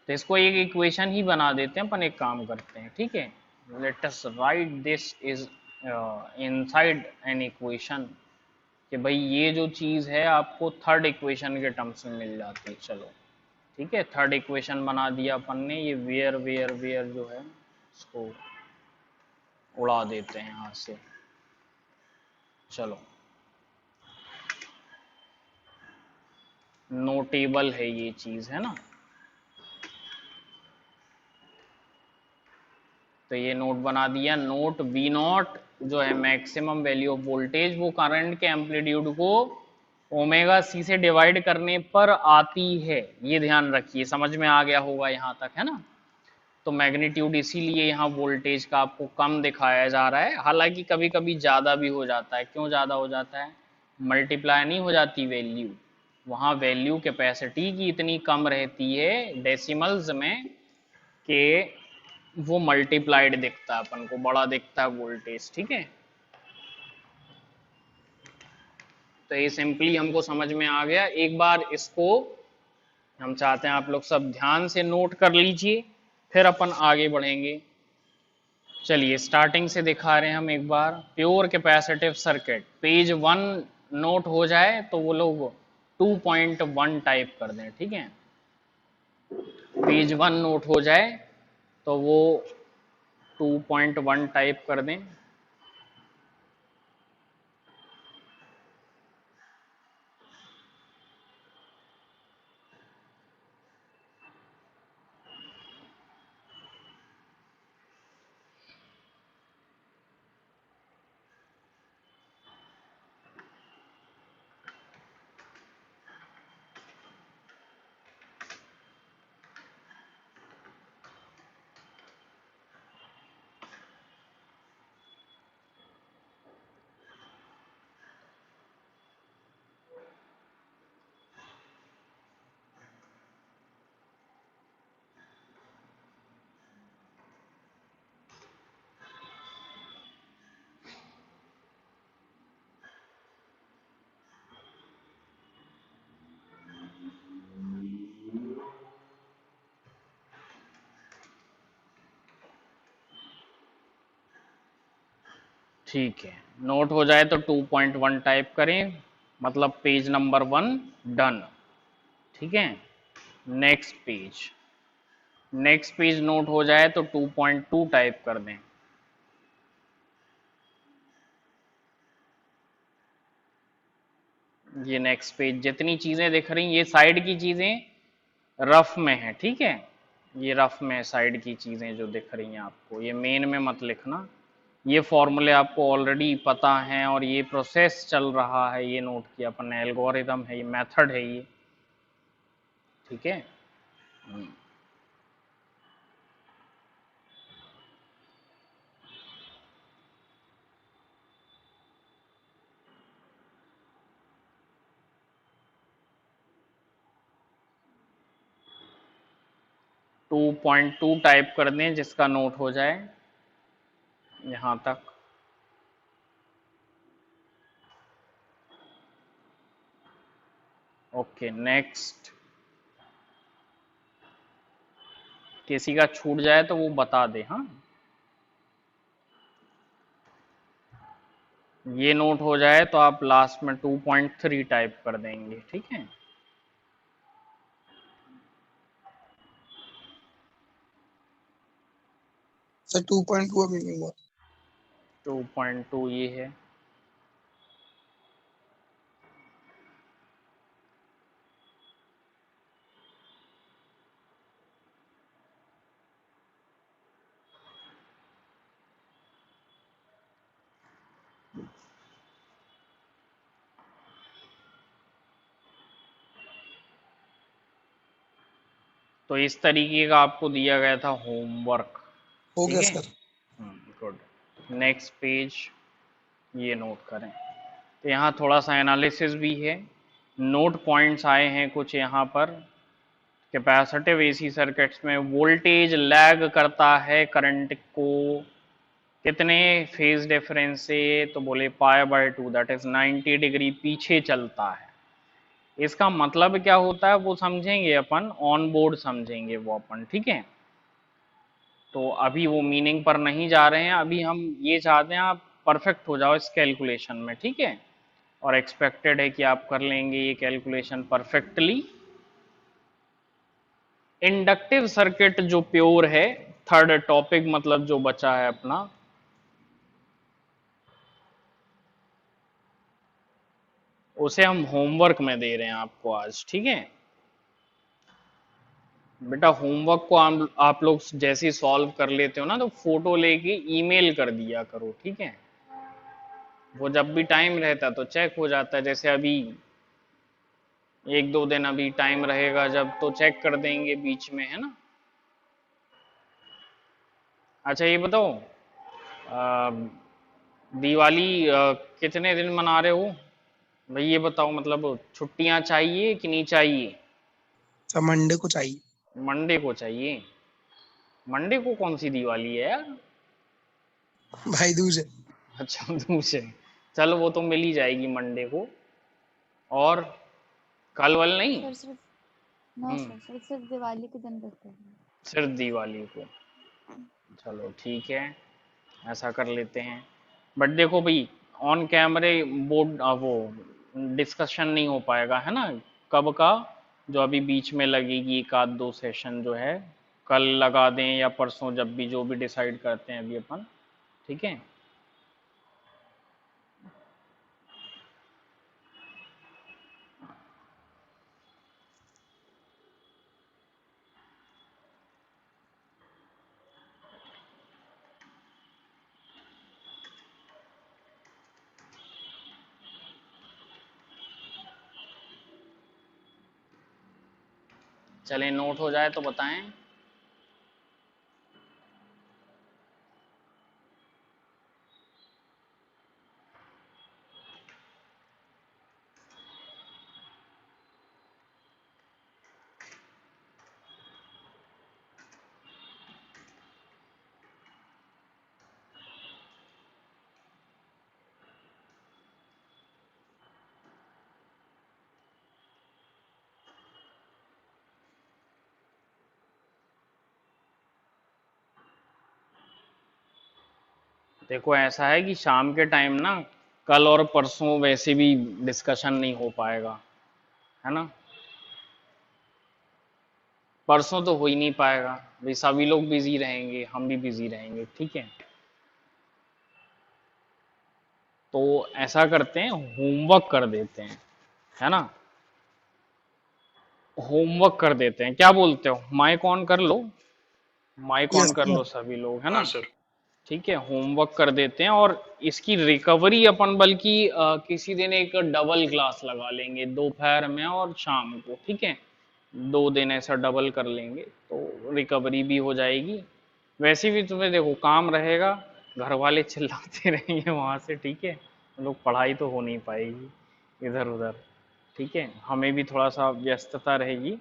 तो इसको एक इक्वेशन ही बना देते हैं अपन, एक काम करते हैं, ठीक है, let us right this is inside an equation, कि भाई ये जो चीज है आपको थर्ड इक्वेशन के टर्म्स में मिल जाती है, चलो ठीक है। थर्ड इक्वेशन बना दिया अपन ने, ये वेयर वेयर वेयर जो है इसको उड़ा देते हैं यहाँ से, चलो। नोटेबल है ये चीज, है ना। तो ये नोट बना दिया। नोट वी नॉट जो है मैक्सिमम वैल्यू ऑफ वोल्टेज, वो करंट के एम्पलीट्यूड को ओमेगा सी से डिवाइड करने पर आती है। ये ध्यान रखिए, समझ में आ गया होगा यहाँ तक, है ना। तो मैग्नीट्यूड इसीलिए यहाँ वोल्टेज का आपको कम दिखाया जा रहा है, हालांकि कभी कभी ज़्यादा भी हो जाता है। क्यों ज़्यादा हो जाता है? मल्टीप्लाई नहीं हो जाती वैल्यू, वहाँ वैल्यू कैपेसिटी की इतनी कम रहती है डेसिमल्स में कि वो मल्टीप्लाइड दिखता है, अपन को बड़ा दिखता है वोल्टेज, ठीक है। तो ये सिंपली हमको समझ में आ गया। एक बार इसको हम चाहते हैं आप लोग सब ध्यान से नोट कर लीजिए, फिर अपन आगे बढ़ेंगे। चलिए स्टार्टिंग से दिखा रहे हैं हम एक बार। Pure capacitive circuit, page 1 note हो जाए तो वो लोग 2.1 टाइप कर दें, ठीक है। पेज 1 नोट हो जाए तो वो 2.1 टाइप कर दें। ठीक है, नोट हो जाए तो 2.1 टाइप करें, मतलब पेज नंबर 1 डन, ठीक है। Next page, next page note हो जाए तो 2.2 टाइप कर दें। ये नेक्स्ट पेज, जितनी चीजें दिख रही ये साइड की चीजें रफ में है, ठीक है। ये रफ में साइड की चीजें जो दिख रही हैं आपको, ये मेन में मत लिखना। ये फॉर्मूले आपको ऑलरेडी पता हैं और ये प्रोसेस चल रहा है, ये नोट किया अपन ने, एल्गोरिदम है ये, मेथड है ये, ठीक है। 2.2 टाइप कर दें, जिसका नोट हो जाए यहां तक। ओके नेक्स्ट, किसी का छूट जाए तो वो बता दे, हाँ। ये नोट हो जाए तो आप लास्ट में 2.3 टाइप कर देंगे, ठीक है। सर 2.2 अभी नहीं हुआ। 2.2 ये है। तो इस तरीके का आपको दिया गया था होमवर्क, हो ठीक गया है। सर। गुड। नेक्स्ट पेज ये नोट करें। तो यहाँ थोड़ा सा एनालिसिस भी है, नोट पॉइंट्स आए हैं कुछ यहाँ पर। कैपेसिटिव एसी सर्किट्स में वोल्टेज लैग करता है करंट को कितने फेज डिफरेंस से, तो बोले π/2, दैट इज 90 डिग्री पीछे चलता है। इसका मतलब क्या होता है वो समझेंगे अपन, ऑन बोर्ड समझेंगे वो अपन, ठीक है। तो अभी वो मीनिंग पर नहीं जा रहे हैं, अभी हम ये चाहते हैं आप परफेक्ट हो जाओ इस कैलकुलेशन में, ठीक है। और एक्सपेक्टेड है कि आप कर लेंगे ये कैलकुलेशन परफेक्टली। इंडक्टिव सर्किट जो प्योर है, थर्ड टॉपिक मतलब जो बचा है अपना, उसे हम होमवर्क में दे रहे हैं आपको आज, ठीक है बेटा। होमवर्क को आप लोग जैसे ही सॉल्व कर लेते हो ना, तो फोटो लेके ईमेल कर दिया करो, ठीक है। वो जब भी टाइम रहता है तो चेक हो जाता है, जैसे अभी एक दो दिन अभी टाइम रहेगा जब, तो चेक कर देंगे बीच में, है ना। अच्छा ये बताओ, अ, दिवाली कितने दिन मना रहे हो भाई, ये बताओ, मतलब छुट्टियां चाहिए कि नहीं चाहिए। सर मंडे को चाहिए। मंडे को चाहिए। मंडे को कौन सी दिवाली है यार। भाई दूज है। अच्छा दूसरे, चलो वो तो मिल ही जाएगी मंडे को। और कल वल नहीं। सर सिर्फ नो हम्म। सर, सिर्फ दिवाली के दिन रखते हैं। सिर्फ दिवाली को, चलो ठीक है, ऐसा कर लेते हैं। बट देखो भाई, ऑन कैमरे बोर्ड वो डिस्कशन नहीं हो पाएगा, है ना। कब का, जो अभी बीच में लगेगी एक आध दो सेशन जो है, कल लगा दें या परसों, जब भी जो भी डिसाइड करते हैं अभी अपन, ठीक है। चलें, नोट हो जाए तो बताएं। देखो ऐसा है कि शाम के टाइम ना, कल और परसों वैसे भी डिस्कशन नहीं हो पाएगा, है ना। परसों तो हो ही नहीं पाएगा भाई, सभी लोग बिजी रहेंगे, हम भी बिजी रहेंगे, ठीक है। तो ऐसा करते हैं, होमवर्क कर देते हैं, है ना। होमवर्क कर देते हैं, क्या बोलते हो, माइक ऑन कर लो। माइक यस ऑन कर लो सर। सभी लोग, है हाँ ना। सर। ठीक है, होमवर्क कर देते हैं, और इसकी रिकवरी अपन बल्कि किसी दिन एक डबल क्लास लगा लेंगे, दोपहर में और शाम को, ठीक है। 2 दिन ऐसा डबल कर लेंगे तो रिकवरी भी हो जाएगी। वैसे भी तुम्हें देखो काम रहेगा, घर वाले चिल्लाते रहेंगे वहां से, ठीक है। लोग पढ़ाई तो हो नहीं पाएगी इधर उधर, ठीक है। हमें भी थोड़ा सा व्यस्तता रहेगी।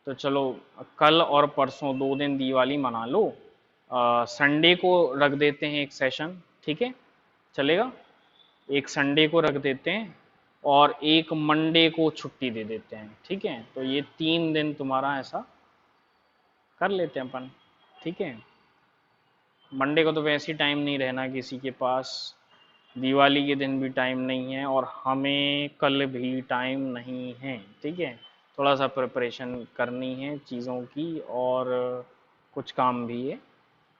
तो चलो, कल और परसों 2 दिन दिवाली मना लो। संडे को रख देते हैं एक सेशन, ठीक है, चलेगा। एक संडे को रख देते हैं, और एक मंडे को छुट्टी दे देते हैं, ठीक है। तो ये 3 दिन तुम्हारा ऐसा कर लेते हैं अपन, ठीक है। मंडे को तो वैसे ही टाइम नहीं रहना किसी के पास, दिवाली के दिन भी टाइम नहीं है, और हमें कल भी टाइम नहीं है, ठीक है। थोड़ा सा प्रिपरेशन करनी है चीज़ों की, और कुछ काम भी है।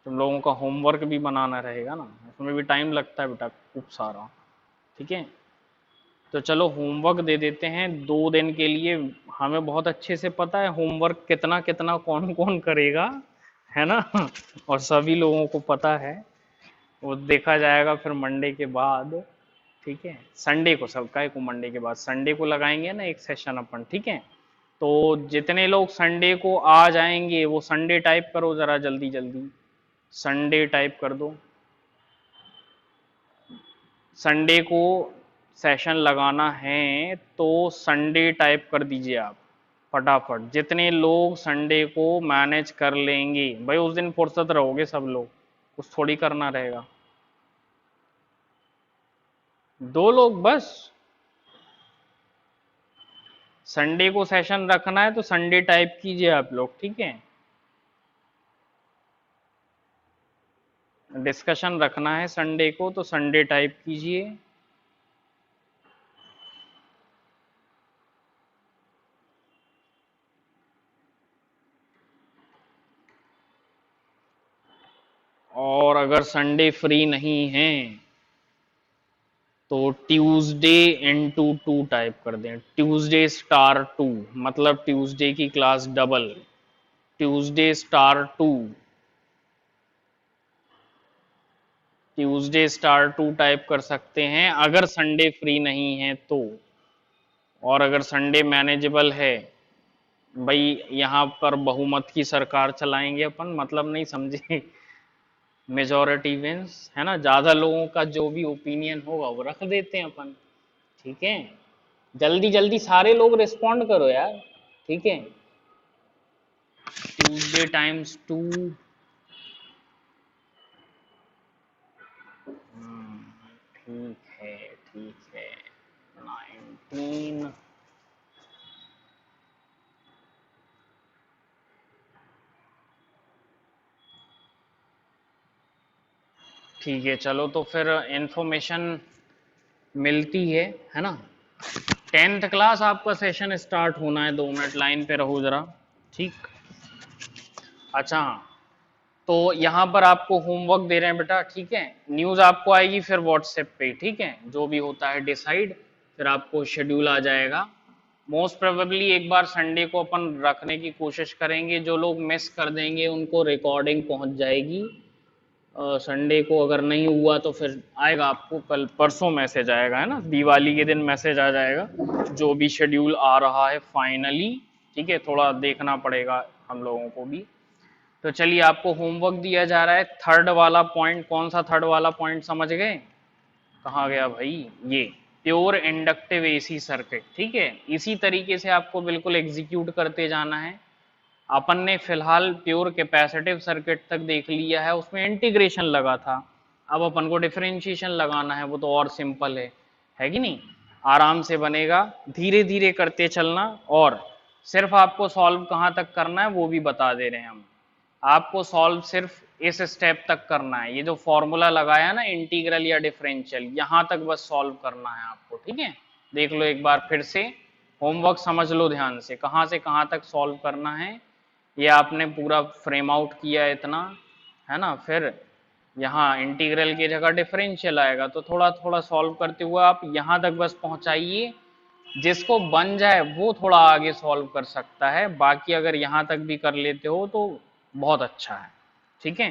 तुम लोगों का होमवर्क भी बनाना रहेगा ना, उसमें भी टाइम लगता है बेटा खूब सारा, ठीक है। तो चलो होमवर्क दे देते हैं 2 दिन के लिए। हमें बहुत अच्छे से पता है होमवर्क कितना कितना कौन कौन करेगा, है ना। और सभी लोगों को पता है, वो देखा जाएगा फिर मंडे के बाद, ठीक है। संडे को, सबका को मंडे के बाद संडे को लगाएंगे ना एक सेशन अपन, ठीक है। तो जितने लोग संडे को आ जाएंगे वो संडे टाइप करो जरा जल्दी जल्दी, संडे टाइप कर दो। संडे को सेशन लगाना है तो संडे टाइप कर दीजिए आप फटाफट। जितने लोग संडे को मैनेज कर लेंगे भाई, उस दिन फुर्सत रहोगे सब लोग, कुछ थोड़ी करना रहेगा। 2 लोग बस। संडे को सेशन रखना है तो संडे टाइप कीजिए आप लोग, ठीक है। डिस्कशन रखना है संडे को तो संडे टाइप कीजिए। और अगर संडे फ्री नहीं है तो ट्यूसडे इनटू 2 टाइप कर दें, ट्यूसडे स्टार 2, मतलब ट्यूसडे की class double, Tuesday star 2, Tuesday star 2 type कर सकते हैं अगर संडे फ्री नहीं है तो। और अगर संडे मैनेजेबल है, भाई यहाँ पर बहुमत की सरकार चलाएंगे अपन, मतलब नहीं समझे, मेजॉरिटी विंस है ना, ज्यादा लोगों का जो भी ओपिनियन होगा वो रख देते हैं अपन। ठीक है, जल्दी जल्दी सारे लोग रिस्पॉन्ड करो यार। ठीक है, ट्यूसडे टाइम्स 2, ठीक है, ठीक है, 19, ठीक है। चलो तो फिर इंफॉर्मेशन मिलती है ना। 10th क्लास आपका सेशन स्टार्ट होना है, 2 मिनट लाइन पे रहो जरा। ठीक, अच्छा हाँ, तो यहाँ पर आपको होमवर्क दे रहे हैं बेटा। ठीक है, न्यूज़ आपको आएगी फिर व्हाट्सएप पे। ठीक है, जो भी होता है डिसाइड, फिर आपको शेड्यूल आ जाएगा। मोस्ट प्रोबेबली एक बार संडे को अपन रखने की कोशिश करेंगे, जो लोग मिस कर देंगे उनको रिकॉर्डिंग पहुंच जाएगी। संडे को अगर नहीं हुआ तो फिर आएगा आपको कल परसों मैसेज आएगा, है ना, दिवाली के दिन मैसेज आ जाएगा जो भी शेड्यूल आ रहा है फाइनली। ठीक है, थोड़ा देखना पड़ेगा हम लोगों को भी। तो चलिए, आपको होमवर्क दिया जा रहा है। थर्ड वाला पॉइंट, कौन सा थर्ड वाला पॉइंट समझ गए? कहाँ गया भाई? ये प्योर इंडक्टिव एसी सर्किट। ठीक है, इसी तरीके से आपको बिल्कुल एग्जीक्यूट करते जाना है। अपन ने फिलहाल प्योर कैपेसिटिव सर्किट तक देख लिया है, उसमें इंटीग्रेशन लगा था। अब अपन को डिफरेंशिएशन लगाना है, वो तो और सिंपल है कि नहीं? आराम से बनेगा, धीरे धीरे करते चलना। और सिर्फ आपको सॉल्व कहाँ तक करना है वो भी बता दे रहे हैं हम। आपको सॉल्व सिर्फ इस स्टेप तक करना है, ये जो फॉर्मूला लगाया ना इंटीग्रल या डिफरेंशियल, यहां तक बस सॉल्व करना है आपको। ठीक है, देख लो एक बार फिर से, होमवर्क समझ लो ध्यान से, कहां से कहां तक सॉल्व करना है। ये आपने पूरा फ्रेम आउट किया इतना, है ना। फिर यहाँ इंटीग्रल की जगह डिफरेंशियल आएगा, तो थोड़ा थोड़ा सॉल्व करते हुए आप यहाँ तक बस पहुंचाइए। जिसको बन जाए वो थोड़ा आगे सॉल्व कर सकता है, बाकी अगर यहाँ तक भी कर लेते हो तो बहुत अच्छा है। ठीक है,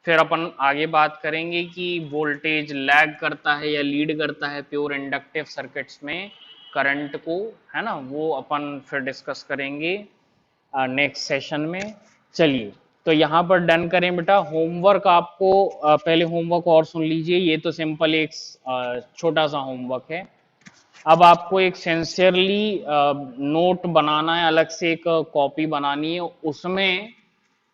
फिर अपन आगे बात करेंगे कि वोल्टेज लैग करता है या लीड करता है प्योर इंडक्टिव सर्किट्स में करंट को, है ना, वो अपन फिर डिस्कस करेंगे नेक्स्ट सेशन में। चलिए, तो यहाँ पर डन करें बेटा। होमवर्क आपको पहले होमवर्क और सुन लीजिए, ये तो सिंपल एक छोटा सा होमवर्क है। अब आपको एक सिंसियरली नोट बनाना है, अलग से एक कॉपी बनानी है, उसमें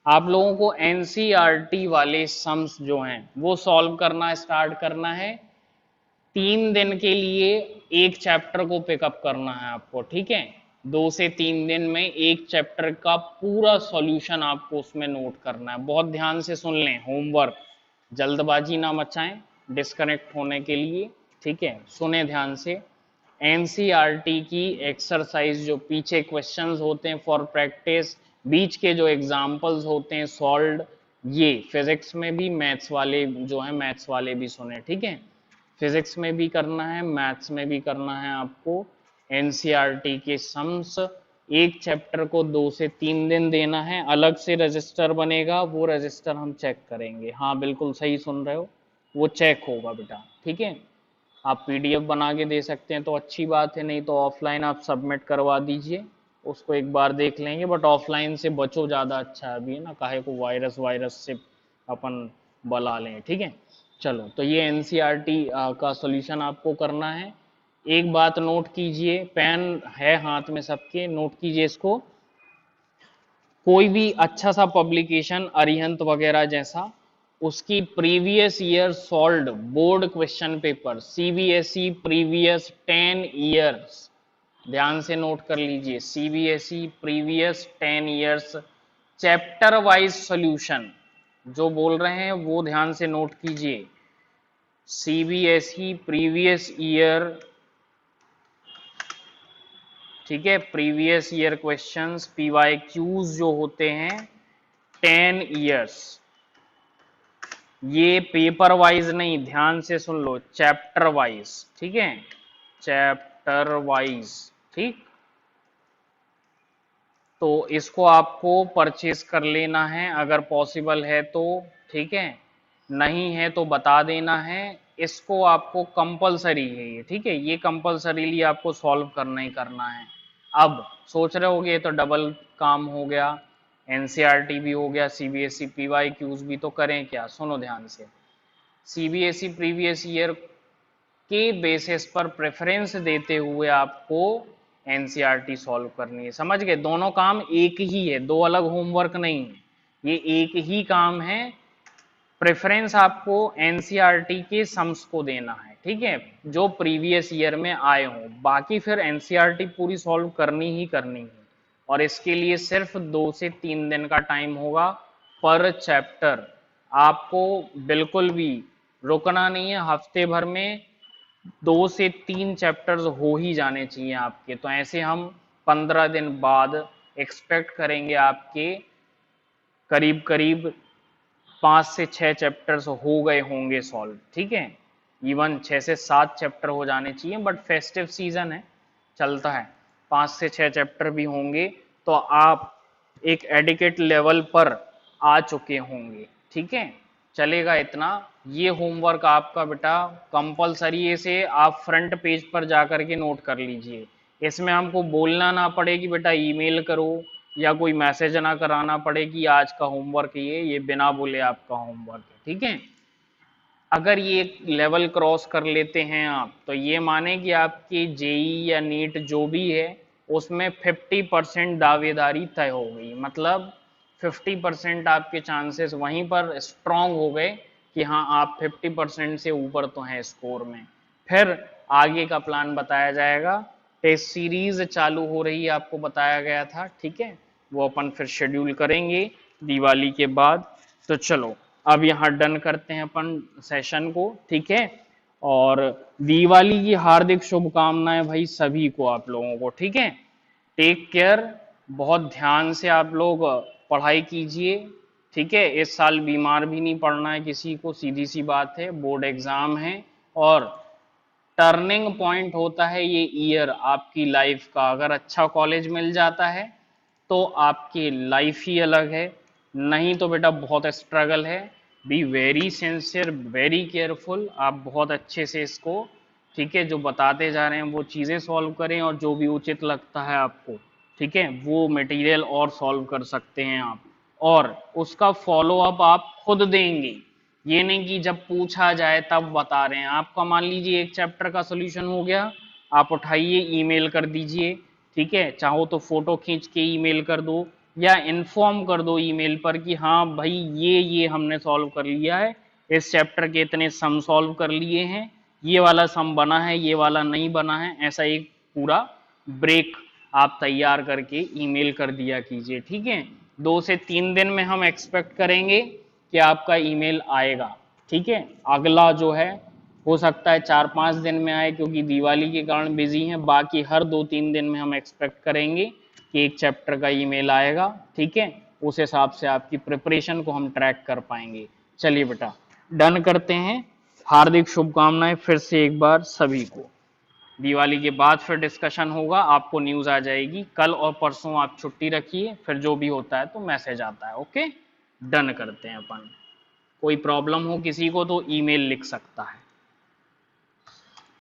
आप लोगों को एनसीईआरटी वाले सम्स जो हैं वो सॉल्व करना स्टार्ट करना है। 3 दिन के लिए एक चैप्टर को पिकअप करना है आपको। ठीक है, 2 से 3 दिन में एक चैप्टर का पूरा सॉल्यूशन आपको उसमें नोट करना है। बहुत ध्यान से सुन लें होमवर्क, जल्दबाजी ना मचाएं डिस्कनेक्ट होने के लिए। ठीक है, सुने ध्यान से। एनसीईआरटी की एक्सरसाइज जो पीछे क्वेश्चंस होते हैं फॉर प्रैक्टिस, बीच के जो एग्जाम्पल्स होते हैं सॉल्व, ये फिजिक्स में भी, मैथ्स वाले जो है मैथ्स वाले भी सुने। ठीक है, फिजिक्स में भी करना है, मैथ्स में भी करना है आपको। एनसीईआरटी के सम्स एक चैप्टर को 2 से 3 दिन देना है। अलग से रजिस्टर बनेगा, वो रजिस्टर हम चेक करेंगे। हाँ बिल्कुल सही सुन रहे हो, वो चेक होगा बेटा। ठीक है, आप पीडीएफ बना के दे सकते हैं तो अच्छी बात है, नहीं तो ऑफलाइन आप सबमिट करवा दीजिए, उसको एक बार देख लेंगे। बट ऑफलाइन से बचो, ज़्यादा अच्छा है अभी, है ना, काहे को वायरस से अपन बला लें। ठीक है, चलो, तो ये एनसीईआरटी का सॉल्यूशन आपको करना है। एक बात नोट कीजिए, पेन है हाथ में सबके, नोट कीजिए इसको। कोई भी अच्छा सा पब्लिकेशन अरिहंत वगैरह जैसा, उसकी previous year solved board question paper, CBSE previous 10 years, ध्यान से नोट कर लीजिए, CBSE previous 10 years chapter wise solution जो बोल रहे हैं वो ध्यान से नोट कीजिए। सीबीएसई प्रीवियस ईयर, ठीक है, प्रीवियस ईयर क्वेश्चंस पीवाईक्यूज जो होते हैं 10 ईयर्स, ये पेपर वाइज नहीं, ध्यान से सुन लो, चैप्टर वाइज, ठीक है, चैप्टर वाइज, ठीक। तो इसको आपको परचेज कर लेना है अगर पॉसिबल है तो, ठीक है, नहीं है तो बता देना है। इसको आपको कंपलसरी है ये, ठीक है, ये कंपलसरीली आपको सॉल्व करना ही करना है। अब सोच रहे होगे ये तो डबल काम हो गया, एनसीईआरटी भी हो गया, सीबीएसई पीवाईक्यूज भी, तो करें क्या, सुनो ध्यान से। सीबीएसई प्रीवियस ईयर के बेसिस पर प्रेफरेंस देते हुए आपको एनसीईआरटी सॉल्व करनी है, समझ गए। दोनों काम एक ही है, दो अलग होमवर्क नहीं है, ये एक ही काम है। प्रेफरेंस आपको एनसीईआरटी के सम्स को देना है, ठीक है, जो प्रीवियस ईयर में आए हों, बाकी फिर एनसीईआरटी पूरी सॉल्व करनी ही करनी है। और इसके लिए सिर्फ 2 से 3 दिन का टाइम होगा पर चैप्टर। आपको बिल्कुल भी रुकना नहीं है, हफ्ते भर में 2 से 3 चैप्टर्स हो ही जाने चाहिए आपके। तो ऐसे हम 15 दिन बाद एक्सपेक्ट करेंगे आपके करीब करीब 5 से 6 चैप्टर्स हो गए होंगे सॉल्व, ठीक है। इवन 6 से 7 चैप्टर हो जाने चाहिए, बट फेस्टिव सीजन है, चलता है, 5 से 6 चैप्टर भी होंगे तो आप एक एडिकेट लेवल पर आ चुके होंगे, ठीक है, चलेगा इतना। ये होमवर्क आपका बेटा कंपलसरी से आप फ्रंट पेज पर जाकर के नोट कर लीजिए। इसमें हमको बोलना ना पड़े कि बेटा ईमेल करो, या कोई मैसेज ना कराना पड़े कि आज का होमवर्क ये बिना बोले आपका होमवर्क है, ठीक है। अगर ये लेवल क्रॉस कर लेते हैं आप, तो ये माने कि आपकी जेई या नीट जो भी है उसमें 50% दावेदारी तय हो गई, मतलब 50% आपके चांसेस वहीं पर स्ट्रांग हो गए कि हाँ आप 50% से ऊपर तो हैं स्कोर में। फिर आगे का प्लान बताया जाएगा, टेस्ट सीरीज चालू हो रही है, आपको बताया गया था, ठीक है, वो अपन फिर शेड्यूल करेंगे दिवाली के बाद। तो चलो अब यहाँ डन करते हैं अपन सेशन को, ठीक है। और दिवाली की हार्दिक शुभकामनाएं भाई सभी को, आप लोगों को, ठीक है। टेक केयर, बहुत ध्यान से आप लोग पढ़ाई कीजिए, ठीक है। इस साल बीमार भी नहीं पड़ना है किसी को, सीधी सी बात है, बोर्ड एग्जाम है और टर्निंग पॉइंट होता है ये ईयर आपकी लाइफ का। अगर अच्छा कॉलेज मिल जाता है तो आपकी लाइफ ही अलग है, नहीं तो बेटा बहुत स्ट्रगल है। Be very sincere, very careful, आप बहुत अच्छे से इसको, ठीक है, जो बताते जा रहे हैं वो चीज़ें सॉल्व करें, और जो भी उचित लगता है आपको, ठीक है, वो मटेरियल और सॉल्व कर सकते हैं आप, और उसका फॉलो अप आप खुद देंगे। ये नहीं कि जब पूछा जाए तब बता रहे हैं। आपका मान लीजिए एक चैप्टर का सोल्यूशन हो गया, आप उठाइए ईमेल कर दीजिए, ठीक है, चाहो तो फोटो खींच के ईमेल कर दो, या इन्फॉर्म कर दो ईमेल पर कि हाँ भाई ये हमने सॉल्व कर लिया है, इस चैप्टर के इतने सम सॉल्व कर लिए हैं, ये वाला सम बना है, ये वाला नहीं बना है। ऐसा एक पूरा ब्रेक आप तैयार करके ईमेल कर दिया कीजिए, ठीक है। 2 से 3 दिन में हम एक्सपेक्ट करेंगे कि आपका ईमेल आएगा, ठीक है। अगला जो है हो सकता है 4-5 दिन में आए, क्योंकि दिवाली के कारण बिजी हैं। बाकी हर 2-3 दिन में हम एक्सपेक्ट करेंगे कि एक चैप्टर का ईमेल आएगा, ठीक है। उस हिसाब से आपकी प्रिपरेशन को हम ट्रैक कर पाएंगे। चलिए बेटा डन करते हैं। हार्दिक शुभकामनाएं फिर से एक बार सभी को। दिवाली के बाद फिर डिस्कशन होगा, आपको न्यूज़ आ जाएगी। कल और परसों आप छुट्टी रखिए, फिर जो भी होता है तो मैसेज आता है, ओके। डन करते हैं अपन। कोई प्रॉब्लम हो किसी को तो ईमेल लिख सकता है।